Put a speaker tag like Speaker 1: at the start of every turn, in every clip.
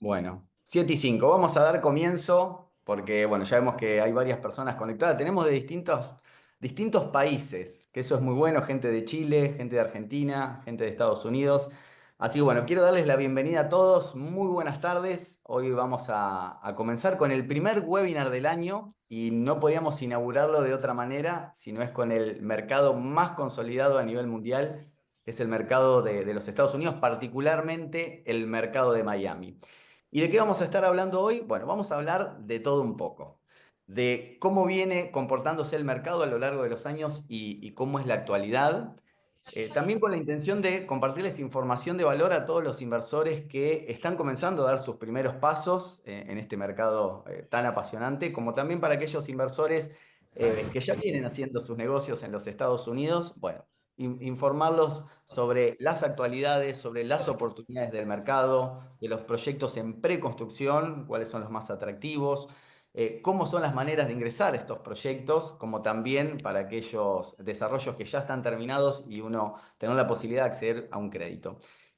Speaker 1: Bueno, 7 y 5. Vamos a dar comienzo porque, bueno, ya vemos que hay varias personas conectadas. Tenemos de distintos países, que eso es muy bueno, gente de Chile, gente de Argentina, gente de Estados Unidos. Así que, bueno, quiero darles la bienvenida a todos. Muy buenas tardes. Hoy vamos a comenzar con el primer webinar del año y no podíamos inaugurarlo de otra manera, si no es con el mercado más consolidado a nivel mundial, que es el mercado de los Estados Unidos, particularmente el mercado de Miami. ¿Y de qué vamos a estar hablando hoy? Bueno, vamos a hablar de todo un poco, de cómo viene comportándose el mercado a lo largo de los años y cómo es la actualidad. También con la intención de compartirles información de valor a todos los inversores que están comenzando a dar sus primeros pasos en este mercado tan apasionante, como también para aquellos inversores que ya vienen haciendo sus negocios en los Estados Unidos. Bueno, informarlos sobre las actualidades, sobre las oportunidades del mercado, de los proyectos en preconstrucción, cuáles son los más atractivos, cómo son las maneras de ingresar a estos proyectos, como también para aquellos desarrollos que ya están terminados y uno tener la posibilidad de acceder a un crédito.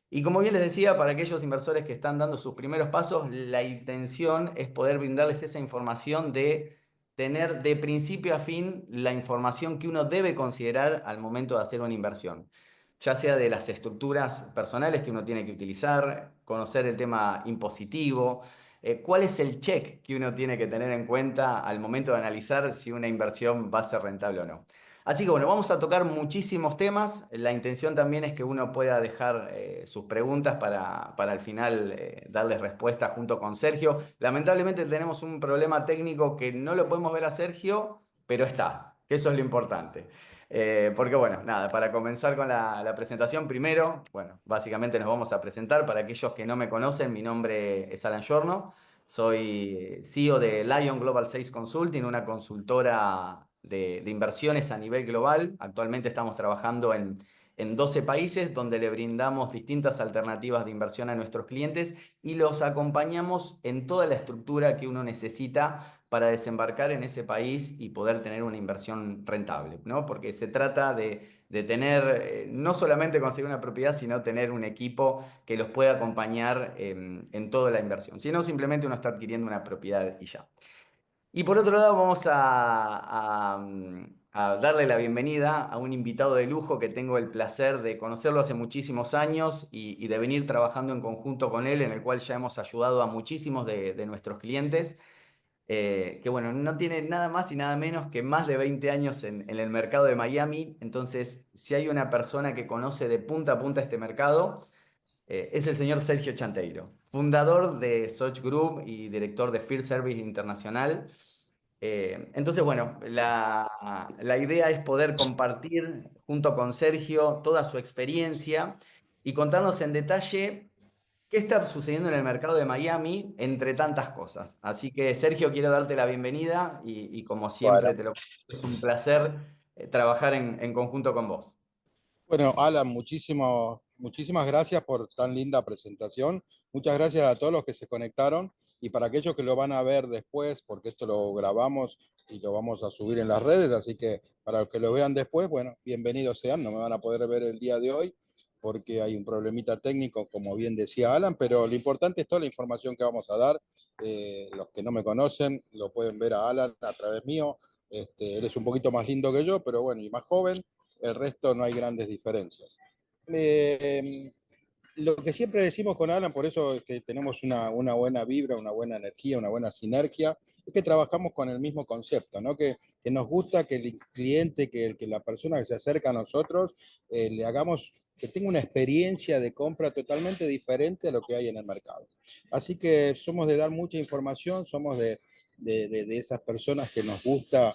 Speaker 1: Y como bien les decía, para aquellos inversores que están dando sus primeros pasos, la intención es poder brindarles esa información de tener de principio a fin la información que uno debe considerar al momento de hacer una inversión, ya sea de las estructuras personales que uno tiene que utilizar, conocer el tema impositivo, cuál es el check que uno tiene que tener en cuenta al momento de analizar si una inversión va a ser rentable o no. Así que bueno, vamos a tocar muchísimos temas. La intención también es que uno pueda dejar sus preguntas para al final darles respuesta junto con Sergio. Lamentablemente tenemos un problema técnico que no lo podemos ver a Sergio, pero está, que eso es lo importante. Porque bueno, nada, para comenzar con la presentación, primero, bueno, básicamente nos vamos a presentar. Para aquellos que no me conocen, mi nombre es Alan Giorno, soy CEO de Lion Global Sales Consulting, una consultora de inversiones a nivel global. Actualmente estamos trabajando en 12 países donde le brindamos distintas alternativas de inversión a nuestros clientes y los acompañamos en toda la estructura que uno necesita para desembarcar en ese país y poder tener una inversión rentable, ¿no? Porque se trata de tener, no solamente conseguir una propiedad, sino tener un equipo que los pueda acompañar en toda la inversión. Si no, simplemente uno está adquiriendo una propiedad y ya. Y por otro lado, vamos a darle la bienvenida a un invitado de lujo que tengo el placer de conocerlo hace muchísimos años y de venir trabajando en conjunto con él, en el cual ya hemos ayudado a muchísimos de nuestros clientes, que bueno, no tiene nada más y nada menos que más de 20 años en el mercado de Miami. Entonces, si hay una persona que conoce de punta a punta este mercado, es el señor Sergio Chanteiro, fundador de Soch Group y director de Field Service Internacional. Entonces, bueno, la idea es poder compartir junto con Sergio toda su experiencia y contarnos en detalle qué está sucediendo en el mercado de Miami, entre tantas cosas. Así que, Sergio, quiero darte la bienvenida y como
Speaker 2: Bueno,
Speaker 1: siempre, es un placer trabajar en conjunto con vos.
Speaker 2: bueno, Alan, muchísimas gracias por tan linda presentación. Muchas gracias a todos los que se conectaron y para aquellos que lo van a ver después, porque esto lo grabamos y lo vamos a subir en las redes, así que para los que lo vean después, bueno, bienvenidos sean. No me van a poder ver el día de hoy porque hay un problemita técnico, como bien decía Alan, pero lo importante es toda la información que vamos a dar. Los que no me conocen lo pueden ver a Alan a través mío. Él es un poquito más lindo que yo, pero bueno, y más joven. El resto no hay grandes diferencias. Eh, lo que siempre decimos con Alan, por eso es que tenemos una buena vibra, una buena energía, una buena sinergia, es que trabajamos con el mismo concepto, ¿no? Que nos gusta que el cliente, que la persona que se acerca a nosotros, le hagamos que tenga una experiencia de compra totalmente diferente a lo que hay en el mercado. Así que somos de dar mucha información, somos de esas personas que nos gusta,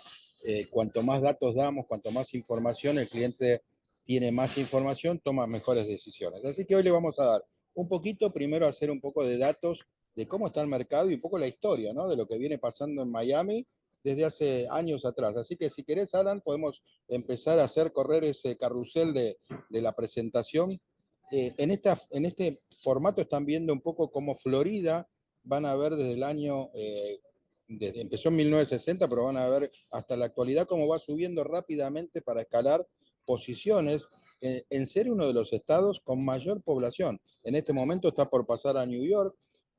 Speaker 2: cuanto más datos damos, cuanto más información, el cliente tiene más información, toma mejores decisiones. Así que hoy le vamos a dar un poquito, primero hacer un poco de datos de cómo está el mercado y un poco la historia, ¿no? De lo que viene pasando en Miami desde hace años atrás. Así que si querés, Alan, podemos empezar a hacer correr ese carrusel de la presentación. En este formato están viendo un poco cómo Florida van a ver desde el año, empezó en 1960, pero van a ver hasta la actualidad cómo va subiendo rápidamente para escalar posiciones en ser uno de los estados con mayor población. En este momento está por pasar a New York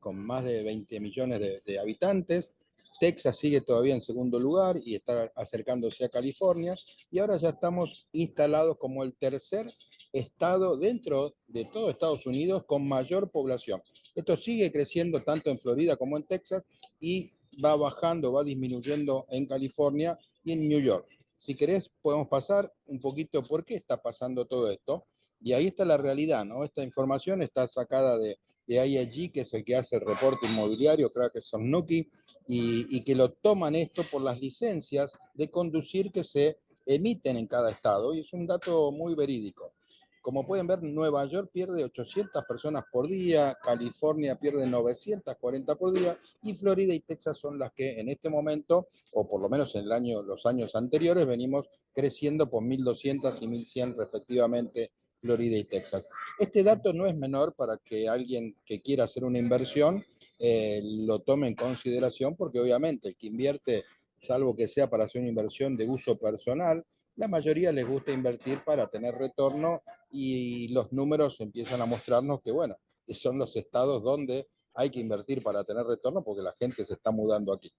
Speaker 2: con más de 20 millones de habitantes. Texas sigue todavía en segundo lugar y está acercándose a California. Y ahora ya estamos instalados como el tercer estado dentro de todo Estados Unidos con mayor población. Esto sigue creciendo tanto en Florida como en Texas y va bajando, va disminuyendo en California y en New York. Si querés, podemos pasar un poquito por qué está pasando todo esto. Y ahí está la realidad, ¿no? Esta información está sacada de IAG, que es el que hace el reporte inmobiliario, creo que son Nuki, y que lo toman esto por las licencias de conducir que se emiten en cada estado, y es un dato muy verídico. Como pueden ver, Nueva York pierde 800 personas por día, California pierde 940 por día, y Florida y Texas son las que en este momento, o por lo menos en los años anteriores, venimos creciendo por 1.200 y 1.100 respectivamente, Florida y Texas. Este dato no es menor para que alguien que quiera hacer una inversión lo tome en consideración, porque obviamente el que invierte, salvo que sea para hacer una inversión de uso personal, la mayoría les gusta invertir para tener retorno, y los números empiezan a mostrarnos que, bueno, son los estados donde hay que invertir para tener retorno porque la gente se está mudando aquí.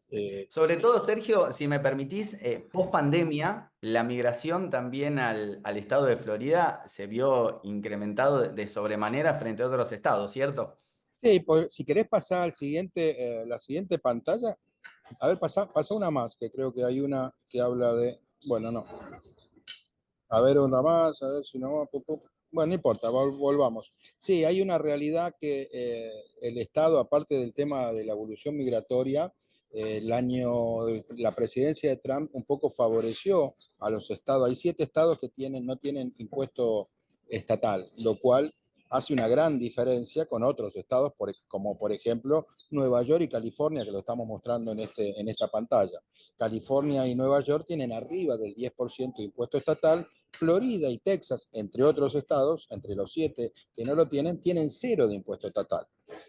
Speaker 2: Eh,
Speaker 1: Sobre todo, Sergio, si me permitís, post pandemia, la migración también al estado de Florida se vio incrementado de sobremanera frente a otros estados, ¿cierto?
Speaker 2: sí, si querés pasar al siguiente, la siguiente pantalla, a ver, pasa una más, que creo que hay una que habla de, bueno, no, a ver una más, a ver si no, bueno, no importa, volvamos. Sí, hay una realidad que el Estado, aparte del tema de la evolución migratoria, la presidencia de Trump un poco favoreció a los estados. Hay 7 estados que no tienen impuesto estatal, lo cual hace una gran diferencia con otros estados, como por ejemplo Nueva York y California, que lo estamos mostrando en esta pantalla. California y Nueva York tienen arriba del 10% de impuesto estatal. Florida y Texas, entre otros estados, entre los 7 que no lo tienen 0 de impuesto estatal.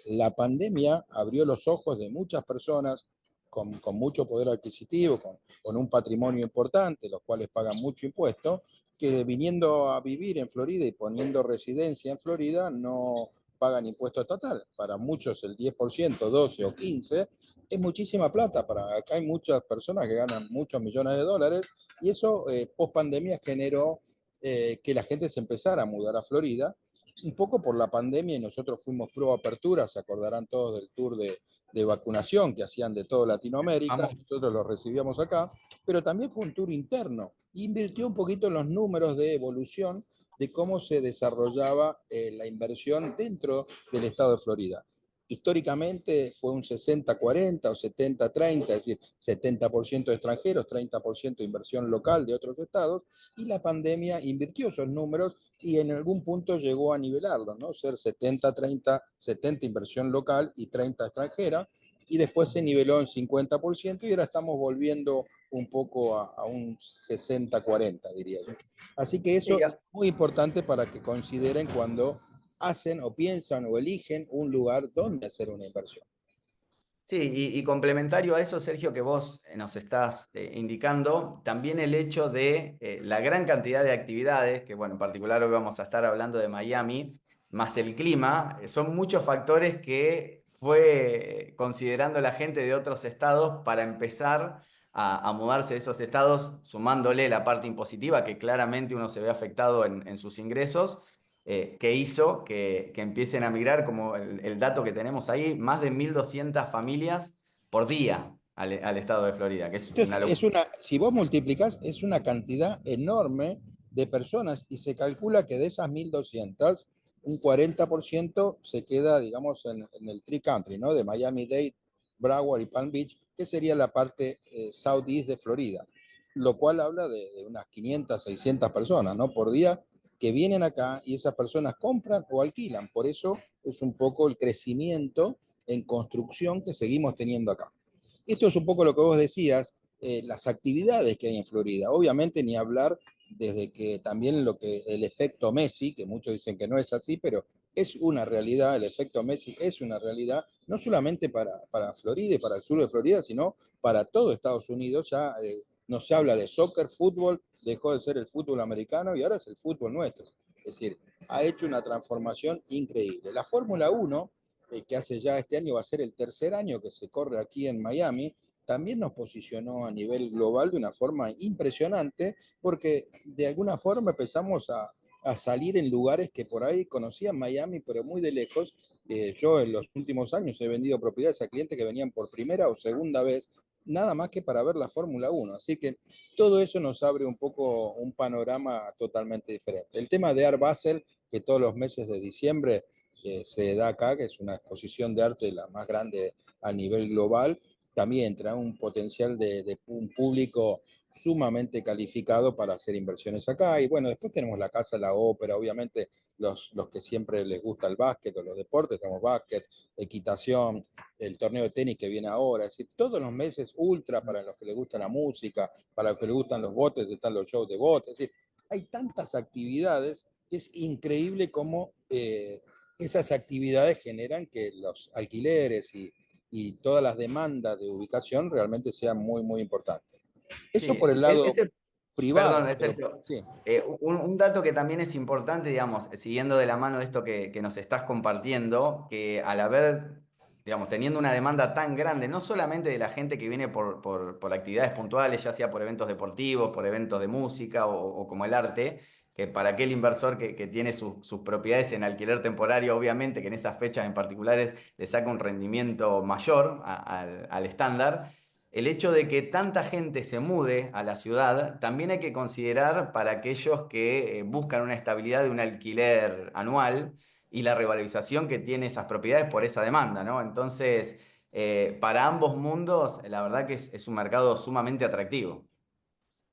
Speaker 2: La pandemia abrió los ojos de muchas personas con mucho poder adquisitivo, con un patrimonio importante, los cuales pagan mucho impuesto, que viniendo a vivir en Florida y poniendo residencia en Florida no pagan impuesto estatal. Para muchos el 10%, 12 o 15 es muchísima plata. Acá hay muchas personas que ganan muchos millones de dólares, y eso post pandemia generó que la gente se empezara a mudar a Florida, un poco por la pandemia, y nosotros fuimos pro apertura, se acordarán todos del tour de vacunación que hacían de toda Latinoamérica,
Speaker 1: Vamos.
Speaker 2: nosotros lo recibíamos acá, pero también fue un tour interno, invirtió un poquito en los números de evolución de cómo se desarrollaba la inversión dentro del estado de Florida. Históricamente fue un 60-40 o 70-30, es decir, 70% de extranjeros, 30% de inversión local de otros estados, y la pandemia invirtió esos números y en algún punto llegó a nivelarlo, ¿no? Ser 70-30, 70 inversión local y 30 extranjera, y después se niveló en 50%, y ahora estamos volviendo un poco a un 60-40, diría yo. Así que
Speaker 1: Sí,
Speaker 2: eso es muy importante para que consideren cuando hacen o piensan o eligen un lugar donde hacer una inversión.
Speaker 1: sí, y complementario a eso, Sergio, que vos nos estás indicando, también el hecho de la gran cantidad de actividades, que bueno, en particular hoy vamos a estar hablando de Miami, más el clima, son muchos factores que fue considerando la gente de otros estados para empezar a mudarse de esos estados, sumándole la parte impositiva, que claramente uno se ve afectado en sus ingresos, que hizo que empiecen a migrar, como el dato que tenemos ahí, más de 1.200 familias por día al estado de Florida, que es una
Speaker 2: Es
Speaker 1: locura.
Speaker 2: si vos multiplicás, es una cantidad enorme de personas, y se calcula que de esas 1.200, un 40% se queda, digamos, en el Tri Country, ¿no? De Miami-Dade, Broward y Palm Beach, que sería la parte southeast de Florida, lo cual habla de unas 500, 600 personas, ¿no? Por día, que vienen acá, y esas personas compran o alquilan. Por eso es un poco el crecimiento en construcción que seguimos teniendo acá. Esto es un poco lo que vos decías, las actividades que hay en Florida. Obviamente ni hablar desde que también el efecto Messi, que muchos dicen que no es así, pero es una realidad, el efecto Messi es una realidad, no solamente para Florida y para el sur de Florida, sino para todo Estados Unidos. Ya no se habla de soccer, fútbol, dejó de ser el fútbol americano y ahora es el fútbol nuestro. Es decir, ha hecho una transformación increíble. La Fórmula 1 que hace ya este año va a ser el tercer año que se corre aquí en Miami, también nos posicionó a nivel global de una forma impresionante, porque de alguna forma empezamos a salir en lugares que por ahí conocían Miami, pero muy de lejos. Yo en los últimos años he vendido propiedades a clientes que venían por primera o segunda vez, nada más que para ver la Fórmula 1. Así que todo eso nos abre un poco un panorama totalmente diferente. El tema de Art Basel, que todos los meses de diciembre se da acá, que es una exposición de arte la más grande a nivel global, también trae un potencial de un público sumamente calificado para hacer inversiones acá. Y bueno, después tenemos la Casa, la Ópera, obviamente los que siempre les gusta el básquet o los deportes, tenemos básquet, equitación, el torneo de tenis que viene ahora, es decir, todos los meses ultra para los que les gusta la música, para los que les gustan los botes, están los shows de botes, es decir, hay tantas actividades que es increíble cómo esas actividades generan que los alquileres y todas las demandas de ubicación realmente sean muy, muy importantes. Eso por
Speaker 1: Sí,
Speaker 2: el lado
Speaker 1: ese, perdón,
Speaker 2: privado, pero
Speaker 1: Sergio.
Speaker 2: sí.
Speaker 1: Un dato que también es importante, digamos, siguiendo de la mano de esto que nos estás compartiendo, que al haber, digamos, teniendo una demanda tan grande, no solamente de la gente que viene por actividades puntuales, ya sea por eventos deportivos, por eventos de música o como el arte, que para aquel inversor que tiene sus propiedades en alquiler temporario, obviamente que en esas fechas en particulares le saca un rendimiento mayor al estándar. El hecho de que tanta gente se mude a la ciudad, también hay que considerar para aquellos que buscan una estabilidad de un alquiler anual y la revalorización que tiene esas propiedades por esa demanda, ¿no? Entonces, para ambos mundos, la verdad que es un mercado sumamente atractivo.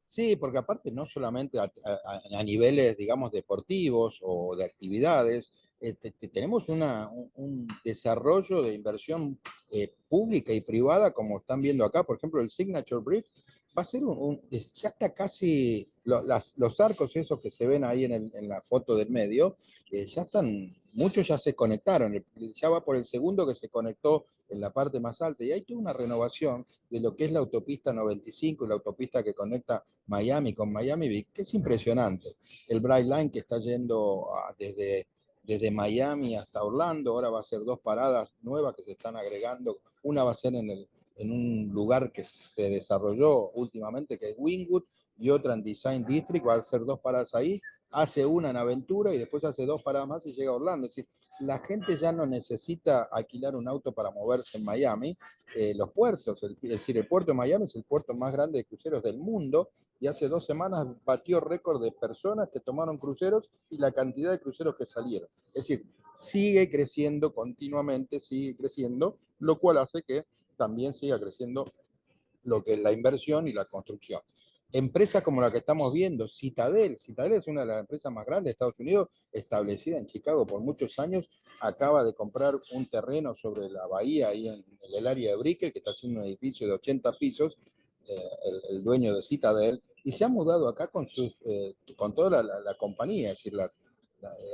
Speaker 2: Sí, porque aparte no solamente a niveles, digamos, deportivos o de actividades, tenemos un desarrollo de inversión pública y privada, como están viendo acá, por ejemplo, el Signature Brick va a ser ya está casi, los arcos esos que se ven ahí en la foto del medio, ya están, muchos ya se conectaron, ya va por el segundo que se conectó en la parte más alta, y hay toda una renovación de lo que es la autopista 95 y la autopista que conecta Miami con Miami Beach, que es impresionante. El Bright Line que está yendo desde Miami hasta Orlando, ahora va a ser dos paradas nuevas que se están agregando. Una va a ser en un lugar que se desarrolló últimamente, que es Wynwood, y otra en Design District, va a ser dos paradas ahí, hace una en Aventura y después hace dos paradas más y llega a Orlando. Es decir, la gente ya no necesita alquilar un auto para moverse en Miami. Los puertos, es decir, el puerto de Miami es el puerto más grande de cruceros del mundo y hace 2 semanas batió récord de personas que tomaron cruceros y la cantidad de cruceros que salieron. Es decir, sigue creciendo continuamente, sigue creciendo, lo cual hace que también siga creciendo lo que es la inversión y la construcción. Empresas como la que estamos viendo, Citadel es una de las empresas más grandes de Estados Unidos, establecida en Chicago por muchos años, acaba de comprar un terreno sobre la bahía, ahí en el área de Brickell, que está haciendo un edificio de 80 pisos, el dueño de Citadel, y se ha mudado acá con toda la compañía, es decir,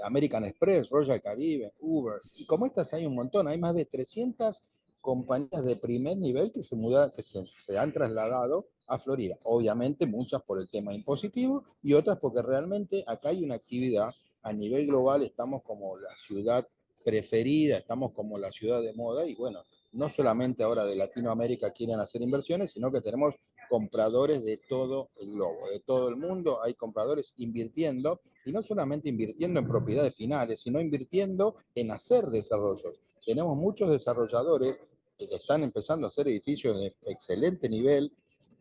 Speaker 2: American Express, Royal Caribbean, Uber, y como estas hay un montón, hay más de 300 compañías de primer nivel que se han trasladado a Florida. Obviamente muchas por el tema impositivo y otras porque realmente acá hay una actividad a nivel global, estamos como la ciudad preferida, estamos como la ciudad de moda y bueno, no solamente ahora de Latinoamérica quieren hacer inversiones, sino que tenemos compradores de todo el globo, de todo el mundo, hay compradores invirtiendo y no solamente invirtiendo en propiedades finales, sino invirtiendo en hacer desarrollos. Tenemos muchos desarrolladores que están empezando a hacer edificios de excelente nivel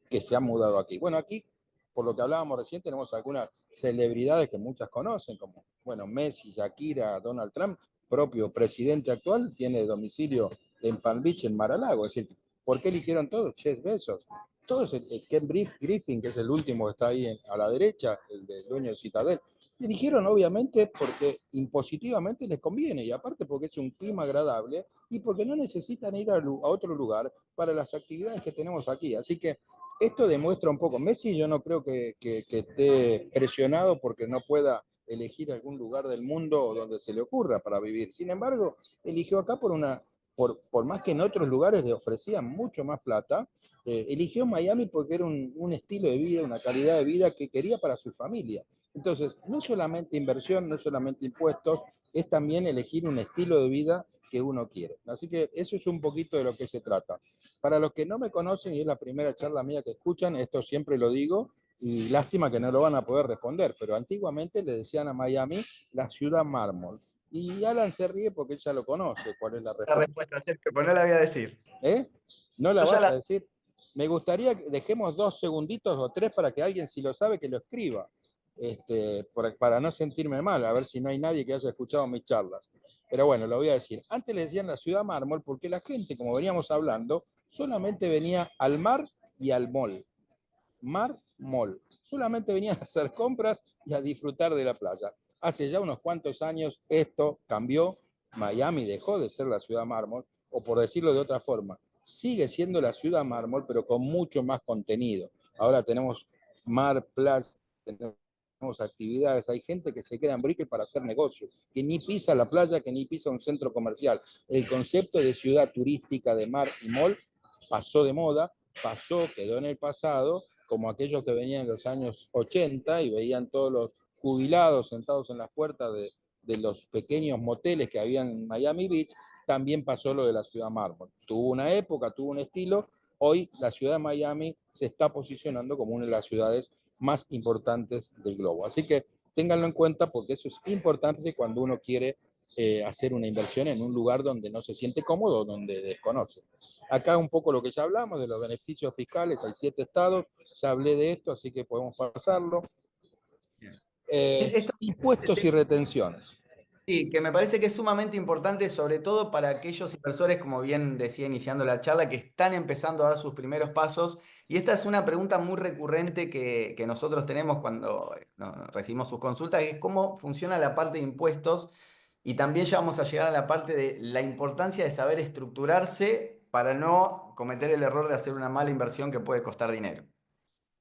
Speaker 2: que se han mudado aquí. Bueno, aquí, por lo que hablábamos recién, tenemos algunas celebridades que muchas conocen, como, bueno, Messi, Shakira, Donald Trump, propio presidente actual, tiene domicilio en Palm Beach, en Mar-a-Lago. Es decir, ¿por qué eligieron todos? Jeff Bezos. Todos, Ken Griffin, que es el último que está ahí a la derecha, el dueño de Citadel, eligieron obviamente porque impositivamente les conviene y aparte porque es un clima agradable y porque no necesitan ir a otro lugar para las actividades que tenemos aquí. Así que esto demuestra un poco. Messi yo no creo que esté presionado porque no pueda elegir algún lugar del mundo donde se le ocurra para vivir. Sin embargo, eligió acá por una por más que en otros lugares le ofrecían mucho más plata, eligió Miami porque era un estilo de vida, una calidad de vida que quería para su familia. Entonces, no solamente inversión, no solamente impuestos, es también elegir un estilo de vida que uno quiere. Así que eso es un poquito de lo que se trata. Para los que no me conocen, y es la primera charla mía que escuchan, esto siempre lo digo, y lástima que no lo van a poder responder, pero antiguamente le decían a Miami la ciudad mármol. Y Alan se ríe porque ella lo conoce, cuál es la
Speaker 1: La
Speaker 2: respuesta.
Speaker 1: respuesta, Sergio, pero no la voy a decir.
Speaker 2: ¿Eh? ¿No la
Speaker 1: Yo ya
Speaker 2: vas a
Speaker 1: la...
Speaker 2: decir? Me gustaría que dejemos 2 segunditos o 3 para que alguien, si lo sabe, que lo escriba. Para no sentirme mal, a ver si no hay nadie que haya escuchado mis charlas. Pero bueno, lo voy a decir. Antes le decían la ciudad mármol porque la gente, como veníamos hablando, solamente venía al mar y al mall. Mar, mall. Solamente venían a hacer compras y a disfrutar de la playa. Hace ya unos cuantos años esto cambió. Miami dejó de ser la ciudad mármol, o por decirlo de otra forma, sigue siendo la ciudad mármol, pero con mucho más contenido. Ahora tenemos mar, playa, tenemos actividades, hay gente que se queda en Brickell para hacer negocios, que ni pisa la playa, que ni pisa un centro comercial. El concepto de ciudad turística de mar y mall pasó de moda, quedó en el pasado, como aquellos que venían en los años 80 y veían todos los jubilados sentados en las puertas de los pequeños moteles que había en Miami Beach, también pasó lo de la ciudad mármol. Tuvo una época, tuvo un estilo. Hoy la ciudad de Miami se está posicionando como una de las ciudades más importantes del globo. Así que ténganlo en cuenta porque eso es importante cuando uno quiere hacer una inversión en un lugar donde no se siente cómodo, donde desconoce. Acá un poco lo que ya hablamos de los beneficios fiscales, hay 7 estados, ya hablé de esto, así que podemos pasarlo.
Speaker 1: Esto,
Speaker 2: Impuestos y retenciones.
Speaker 1: sí, que me parece que es sumamente importante, sobre todo para aquellos inversores, como bien decía iniciando la charla, que están empezando a dar sus primeros pasos. Y esta es una pregunta muy recurrente que nosotros tenemos cuando no, recibimos sus consultas, que es cómo funciona la parte de impuestos. Y también ya vamos a llegar a la parte de la importancia de saber estructurarse para no cometer el error de hacer una mala inversión que puede costar dinero.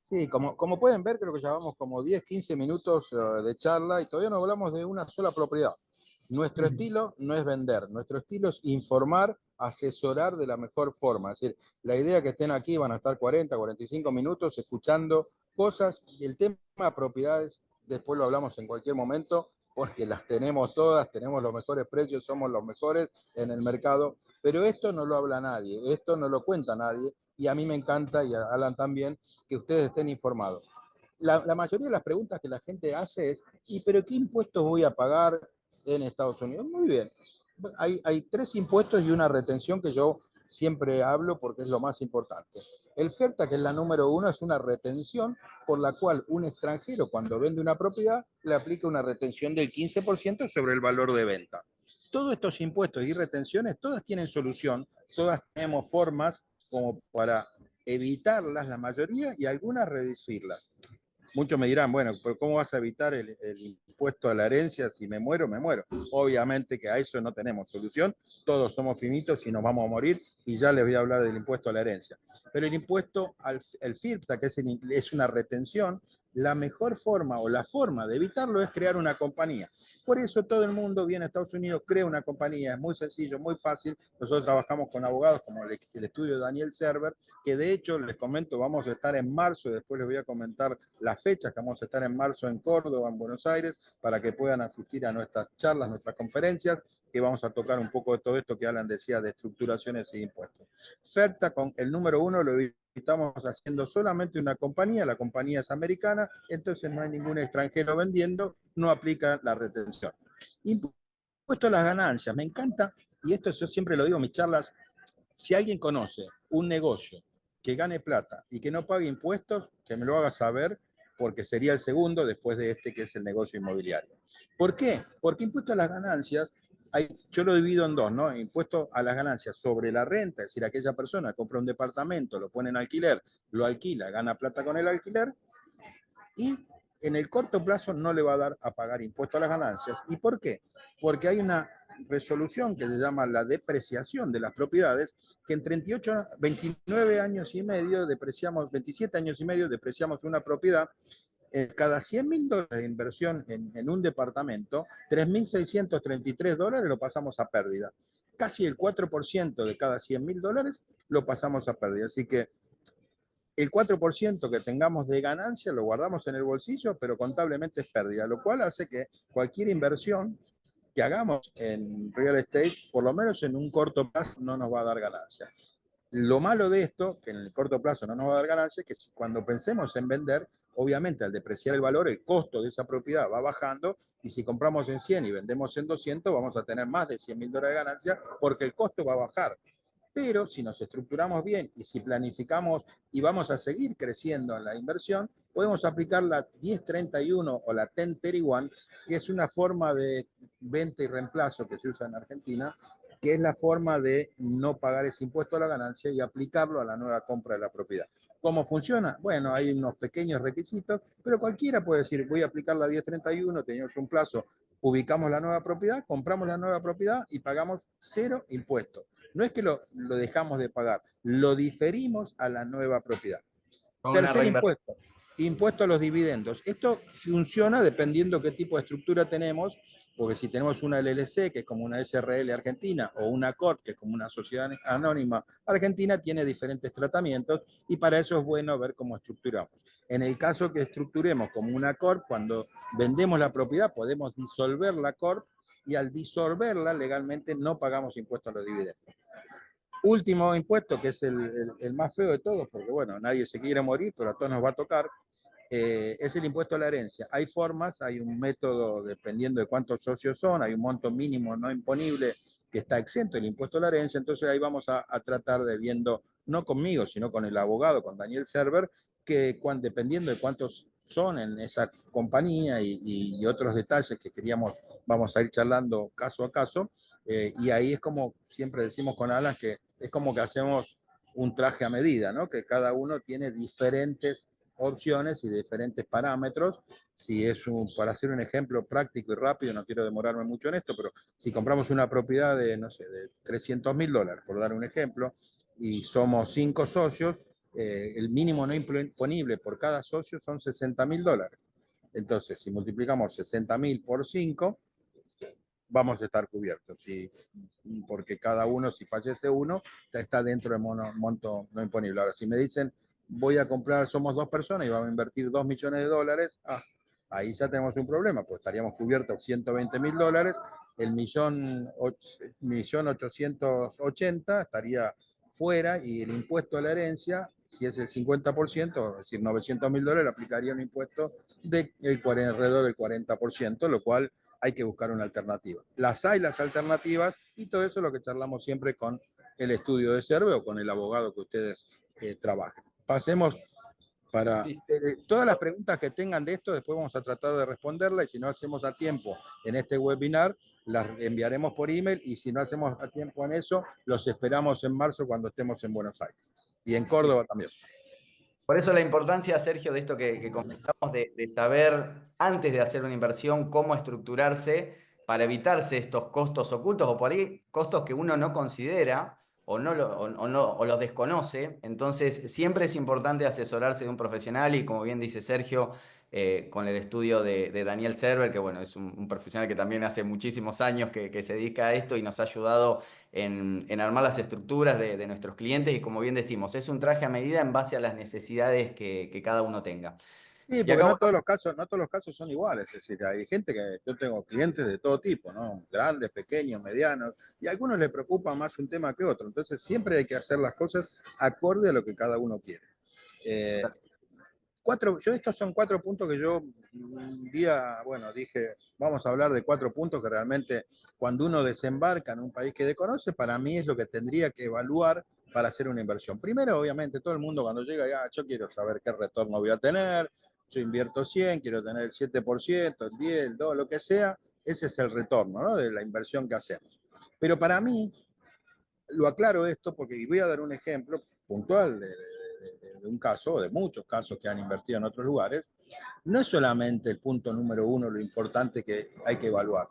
Speaker 2: Sí, como pueden ver, creo que llevamos como 10, 15 minutos de charla y todavía no hablamos de una sola propiedad. Nuestro estilo no es vender, nuestro estilo es informar, asesorar de la mejor forma. Es decir, la idea que estén aquí van a estar 40, 45 minutos escuchando cosas. Y el tema de propiedades, después lo hablamos en cualquier momento, porque las tenemos todas, tenemos los mejores precios, somos los mejores en el mercado, pero esto no lo habla nadie, esto no lo cuenta nadie, y a mí me encanta, y a Alan también, que ustedes estén informados. La mayoría de las preguntas que la gente hace es, ¿y pero qué impuestos voy a pagar en Estados Unidos? Muy bien. Hay 3 impuestos y una retención que yo siempre hablo porque es lo más importante. El FERTA, que es la número 1, es una retención por la cual un extranjero cuando vende una propiedad le aplica una retención del 15% sobre el valor de venta. Todos estos impuestos y retenciones, todas tienen solución, todas tenemos formas como para evitarlas, la mayoría, y algunas reducirlas. Muchos me dirán, bueno, pero ¿cómo vas a evitar el impuesto a la herencia? Si me muero, me muero. Obviamente que a eso no tenemos solución, todos somos finitos y nos vamos a morir, y ya les voy a hablar del impuesto a la herencia. Pero el impuesto al FIRPTA, que es una retención, la mejor forma o la forma de evitarlo es crear una compañía. Por eso todo el mundo viene a Estados Unidos, crea una compañía, es muy sencillo, muy fácil. Nosotros trabajamos con abogados como el estudio de Daniel Server, que de hecho les comento, vamos a estar en marzo, después les voy a comentar las fechas, que vamos a estar en marzo en Córdoba, en Buenos Aires, para que puedan asistir a nuestras charlas, nuestras conferencias, que vamos a tocar un poco de todo esto que Alan decía de estructuraciones y impuestos. FERTA con el número 1 lo estamos haciendo solamente una compañía, la compañía es americana, entonces no hay ningún extranjero vendiendo, no aplica la retención. Impuesto a las ganancias, me encanta, y esto yo siempre lo digo en mis charlas, si alguien conoce un negocio que gane plata y que no pague impuestos, que me lo haga saber, porque sería el segundo después de este, que es el negocio inmobiliario. ¿Por qué? Porque impuesto a las ganancias, yo lo divido en dos, ¿no? Impuesto a las ganancias sobre la renta, es decir, aquella persona compra un departamento, lo pone en alquiler, lo alquila, gana plata con el alquiler, y en el corto plazo no le va a dar a pagar impuesto a las ganancias. ¿Y por qué? Porque hay una resolución que se llama la depreciación de las propiedades, que en 38, 29 años y medio depreciamos, 27 años y medio depreciamos una propiedad. Cada $100.000 de inversión en un departamento, $3.633 lo pasamos a pérdida. casi el 4% de cada $100.000 lo pasamos a pérdida. Así que el 4% que tengamos de ganancia lo guardamos en el bolsillo, pero contablemente es pérdida, lo cual hace que cualquier inversión que hagamos en real estate, por lo menos en un corto plazo, no nos va a dar ganancia. Lo malo de esto, que en el corto plazo no nos va a dar ganancia, es que cuando pensemos en vender, obviamente al depreciar el valor, el costo de esa propiedad va bajando, y si compramos en 100 y vendemos en 200, vamos a tener más de $100.000 de ganancia porque el costo va a bajar. Pero si nos estructuramos bien y si planificamos y vamos a seguir creciendo en la inversión, podemos aplicar la 1031 o la 1031, que es una forma de venta y reemplazo que se usa en Argentina, que es la forma de no pagar ese impuesto a la ganancia y aplicarlo a la nueva compra de la propiedad. ¿Cómo funciona? Bueno, hay unos pequeños requisitos, pero cualquiera puede decir, voy a aplicar la 1031, tenemos un plazo, ubicamos la nueva propiedad, compramos la nueva propiedad y pagamos cero impuestos. No es que lo dejamos de pagar, lo diferimos a la nueva propiedad.
Speaker 1: Con una
Speaker 2: Tercer
Speaker 1: reinversión.
Speaker 2: impuesto, impuesto a los dividendos. Esto funciona dependiendo qué tipo de estructura tenemos, porque si tenemos una LLC, que es como una SRL argentina, o una CORP, que es como una sociedad anónima argentina, tiene diferentes tratamientos y para eso es bueno ver cómo estructuramos. En el caso que estructuremos como una CORP, cuando vendemos la propiedad podemos disolver la CORP y al disolverla legalmente no pagamos impuestos a los dividendos. Último impuesto, que es el más feo de todos, porque bueno, nadie se quiere morir, pero a todos nos va a tocar, es el impuesto a la herencia. Hay formas, hay un método dependiendo de cuántos socios son, hay un monto mínimo no imponible que está exento del impuesto a la herencia, entonces ahí vamos a tratar de viendo, no conmigo, sino con el abogado, con Daniel Server, que dependiendo de cuántos son en esa compañía y otros detalles que queríamos, vamos a ir charlando caso a caso, y ahí es como siempre decimos con Alan, que es como que hacemos un traje a medida, ¿no? Que cada uno tiene diferentes opciones y diferentes parámetros. Si es para hacer un ejemplo práctico y rápido, no quiero demorarme mucho en esto, pero si compramos una propiedad de, no sé, de $300.000, por dar un ejemplo, y somos 5 socios, el mínimo no imponible por cada socio son $60.000. Entonces, si multiplicamos 60.000 por 5, vamos a estar cubiertos, ¿sí? Porque cada uno, si fallece uno, está dentro del monto no imponible. Ahora, si me dicen, voy a comprar, somos 2 personas y vamos a invertir $2 millones, ahí ya tenemos un problema, pues estaríamos cubiertos $120.000, el millón 880 estaría fuera y el impuesto a la herencia, si es el 50%, es decir, $900.000, aplicaría un impuesto alrededor del 40%, lo cual hay que buscar una alternativa. Las hay, las alternativas, y todo eso es lo que charlamos siempre con el estudio de Serve o con el abogado que ustedes trabajen. Pasemos para
Speaker 1: Sí, sí.
Speaker 2: todas las preguntas que tengan de esto, después vamos a tratar de responderlas, y si no hacemos a tiempo en este webinar, las enviaremos por email, y si no hacemos a tiempo en eso, los esperamos en marzo cuando estemos en Buenos Aires y en
Speaker 1: Sí.
Speaker 2: Córdoba también.
Speaker 1: Por eso la importancia, Sergio, de esto que comentamos, de saber antes de hacer una inversión cómo estructurarse para evitarse estos costos ocultos o por ahí costos que uno no considera o los desconoce. Entonces, siempre es importante asesorarse de un profesional y, como bien dice Sergio, con el estudio de Daniel Server, que bueno, es un profesional que también hace muchísimos años que se dedica a esto y nos ha ayudado en armar las estructuras de nuestros clientes y como bien decimos, es un traje a medida en base a las necesidades que cada uno tenga.
Speaker 2: Sí,
Speaker 1: Y
Speaker 2: porque
Speaker 1: acá,
Speaker 2: no todos
Speaker 1: bueno,
Speaker 2: los casos, no todos los casos son iguales. Es decir, hay gente que yo tengo clientes de todo tipo, ¿no? Grandes, pequeños, medianos, y a algunos les preocupa más un tema que otro. Entonces siempre hay que hacer las cosas acorde a lo que cada uno quiere. Eh, estos son 4 puntos que yo un día, bueno, dije, vamos a hablar de 4 puntos que realmente cuando uno desembarca en un país que desconoce, para mí es lo que tendría que evaluar para hacer una inversión. Primero, obviamente, todo el mundo cuando llega, yo quiero saber qué retorno voy a tener, yo invierto 100, quiero tener el 7%, el 10, el 2, lo que sea, ese es el retorno, ¿no? De la inversión que hacemos. Pero para mí, lo aclaro esto porque voy a dar un ejemplo puntual de un caso, de muchos casos que han invertido en otros lugares. No es solamente el punto número uno lo importante que hay que evaluar.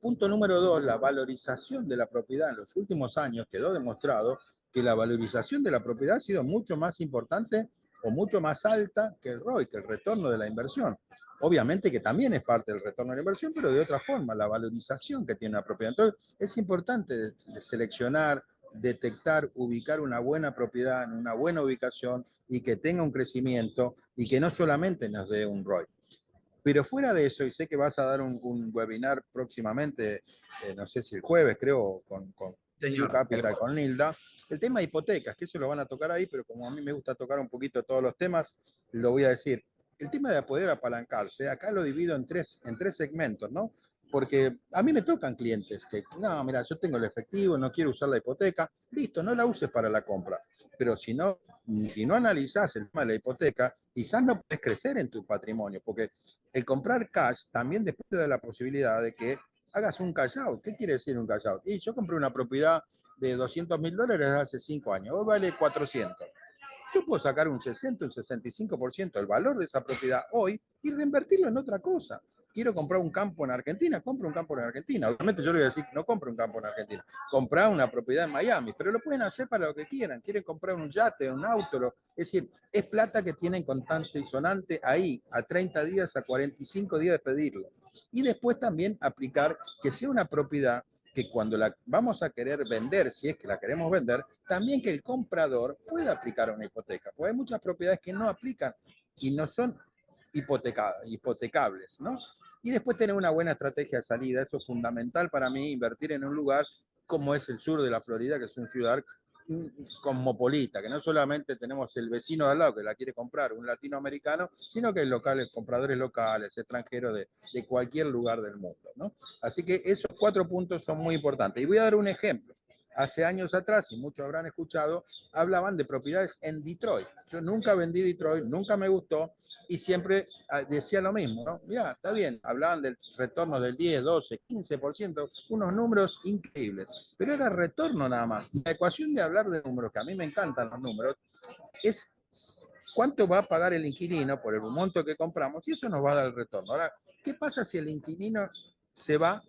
Speaker 2: Punto número dos, la valorización de la propiedad en los últimos años quedó demostrado que la valorización de la propiedad ha sido mucho más importante o mucho más alta que el ROI, que el retorno de la inversión. Obviamente que también es parte del retorno de la inversión, pero de otra forma, la valorización que tiene una propiedad. Entonces, es importante de seleccionar, detectar, ubicar una buena propiedad en una buena ubicación y que tenga un crecimiento y que no solamente nos dé un ROI. Pero fuera de eso, y sé que vas a dar un webinar próximamente, no sé si el jueves, creo, con Q
Speaker 1: Señor,
Speaker 2: Capital, con Nilda, el tema de hipotecas, que eso lo van a tocar ahí, pero como a mí me gusta tocar un poquito todos los temas, lo voy a decir. El tema de poder apalancarse, acá lo divido en tres segmentos, ¿no? Porque a mí me tocan clientes que, no, mira, yo tengo el efectivo, no quiero usar la hipoteca, listo, no la uses para la compra. Pero si no analizás el tema de la hipoteca, quizás no puedes crecer en tu patrimonio, porque el comprar cash también después te da la posibilidad de que hagas un cash out. ¿Qué quiere decir un cash out? Y yo compré una propiedad de $200.000 hace 5 años, hoy vale 400. Yo puedo sacar un 60, un 65% del valor de esa propiedad hoy y reinvertirlo en otra cosa. Quiero comprar un campo en Argentina, compro un campo en Argentina. Obviamente yo le voy a decir que no compro un campo en Argentina, comprar una propiedad en Miami, pero lo pueden hacer para lo que quieran. Quieren comprar un yate, un auto, es decir, es plata que tienen constante y sonante ahí, a 30 días, a 45 días de pedirlo. Y después también aplicar que sea una propiedad que cuando la vamos a querer vender, si es que la queremos vender, también que el comprador pueda aplicar una hipoteca, porque hay muchas propiedades que no aplican y no son hipotecables, ¿no? Y después tener una buena estrategia de salida, eso es fundamental para mí, invertir en un lugar como es el sur de la Florida, que es una ciudad cosmopolita, que no solamente tenemos el vecino de al lado que la quiere comprar, un latinoamericano, sino que hay locales, compradores locales, extranjeros de cualquier lugar del mundo, ¿no? Así que esos 4 puntos son muy importantes. Y voy a dar un ejemplo. Hace años atrás, y muchos habrán escuchado, hablaban de propiedades en Detroit. Yo nunca vendí Detroit, nunca me gustó y siempre decía lo mismo, ¿no? Mirá, está bien, hablaban del retorno del 10, 12, 15%, unos números increíbles, pero era retorno nada más. Y la ecuación de hablar de números, que a mí me encantan los números, es cuánto va a pagar el inquilino por el monto que compramos y eso nos va a dar el retorno. Ahora, ¿qué pasa si el inquilino se va,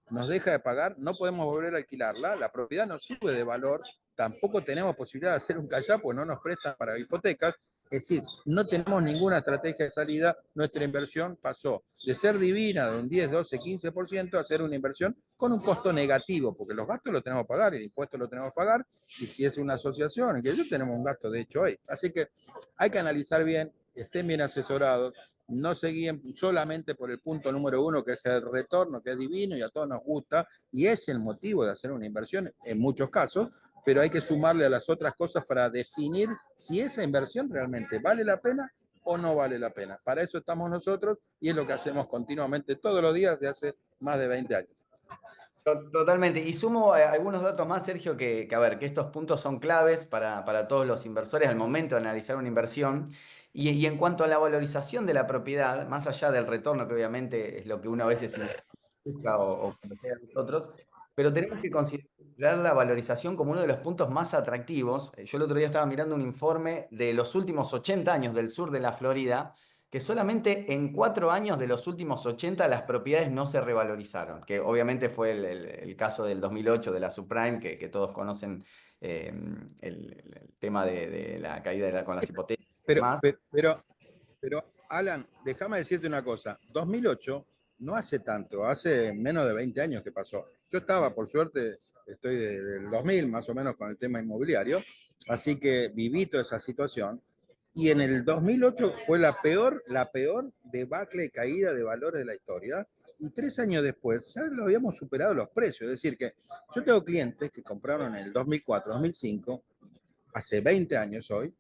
Speaker 2: nos deja de pagar, no podemos volver a alquilarla, la propiedad no sube de valor, tampoco tenemos posibilidad de hacer un callao, pues no nos prestan para hipotecas, es decir, no tenemos ninguna estrategia de salida, nuestra inversión pasó de ser divina de un 10, 12, 15% a ser una inversión con un costo negativo, porque los gastos los tenemos que pagar, el impuesto lo tenemos que pagar, y si es una asociación, que yo tenemos un gasto de hecho hoy. Así que hay que analizar bien, estén bien asesorados, no se guíen solamente por el punto número uno, que es el retorno, que es divino y a todos nos gusta, y es el motivo de hacer una inversión en muchos casos, pero hay que sumarle a las otras cosas para definir si esa inversión realmente vale la pena o no vale la pena. Para eso estamos nosotros y es lo que hacemos continuamente todos los días de hace más de 20 años.
Speaker 1: Totalmente. Y sumo algunos datos más, Sergio, a ver, que estos puntos son claves para todos los inversores al momento de analizar una inversión. Y en cuanto a la valorización de la propiedad, más allá del retorno, que obviamente es lo que uno a veces busca o plantea a nosotros, pero tenemos que considerar la valorización como uno de los puntos más atractivos. Yo el otro día estaba mirando un informe de los últimos 80 años del sur de la Florida, que solamente en 4 años de los últimos 80 las propiedades no se revalorizaron, que obviamente fue el caso del 2008 de la subprime, que todos conocen el tema de la caída con las hipotecas y
Speaker 2: Pero,
Speaker 1: demás.
Speaker 2: pero, pero, pero Alan, déjame decirte una cosa. 2008 no hace tanto, hace menos de 20 años que pasó. Yo estaba, por suerte, estoy del 2000 más o menos con el tema inmobiliario, así que viví toda esa situación. Y en el 2008 fue la peor debacle y caída de valores de la historia. Y 3 años después ya lo habíamos superado los precios. Es decir, que yo tengo clientes que compraron en el 2004, 2005, hace 20 años hoy,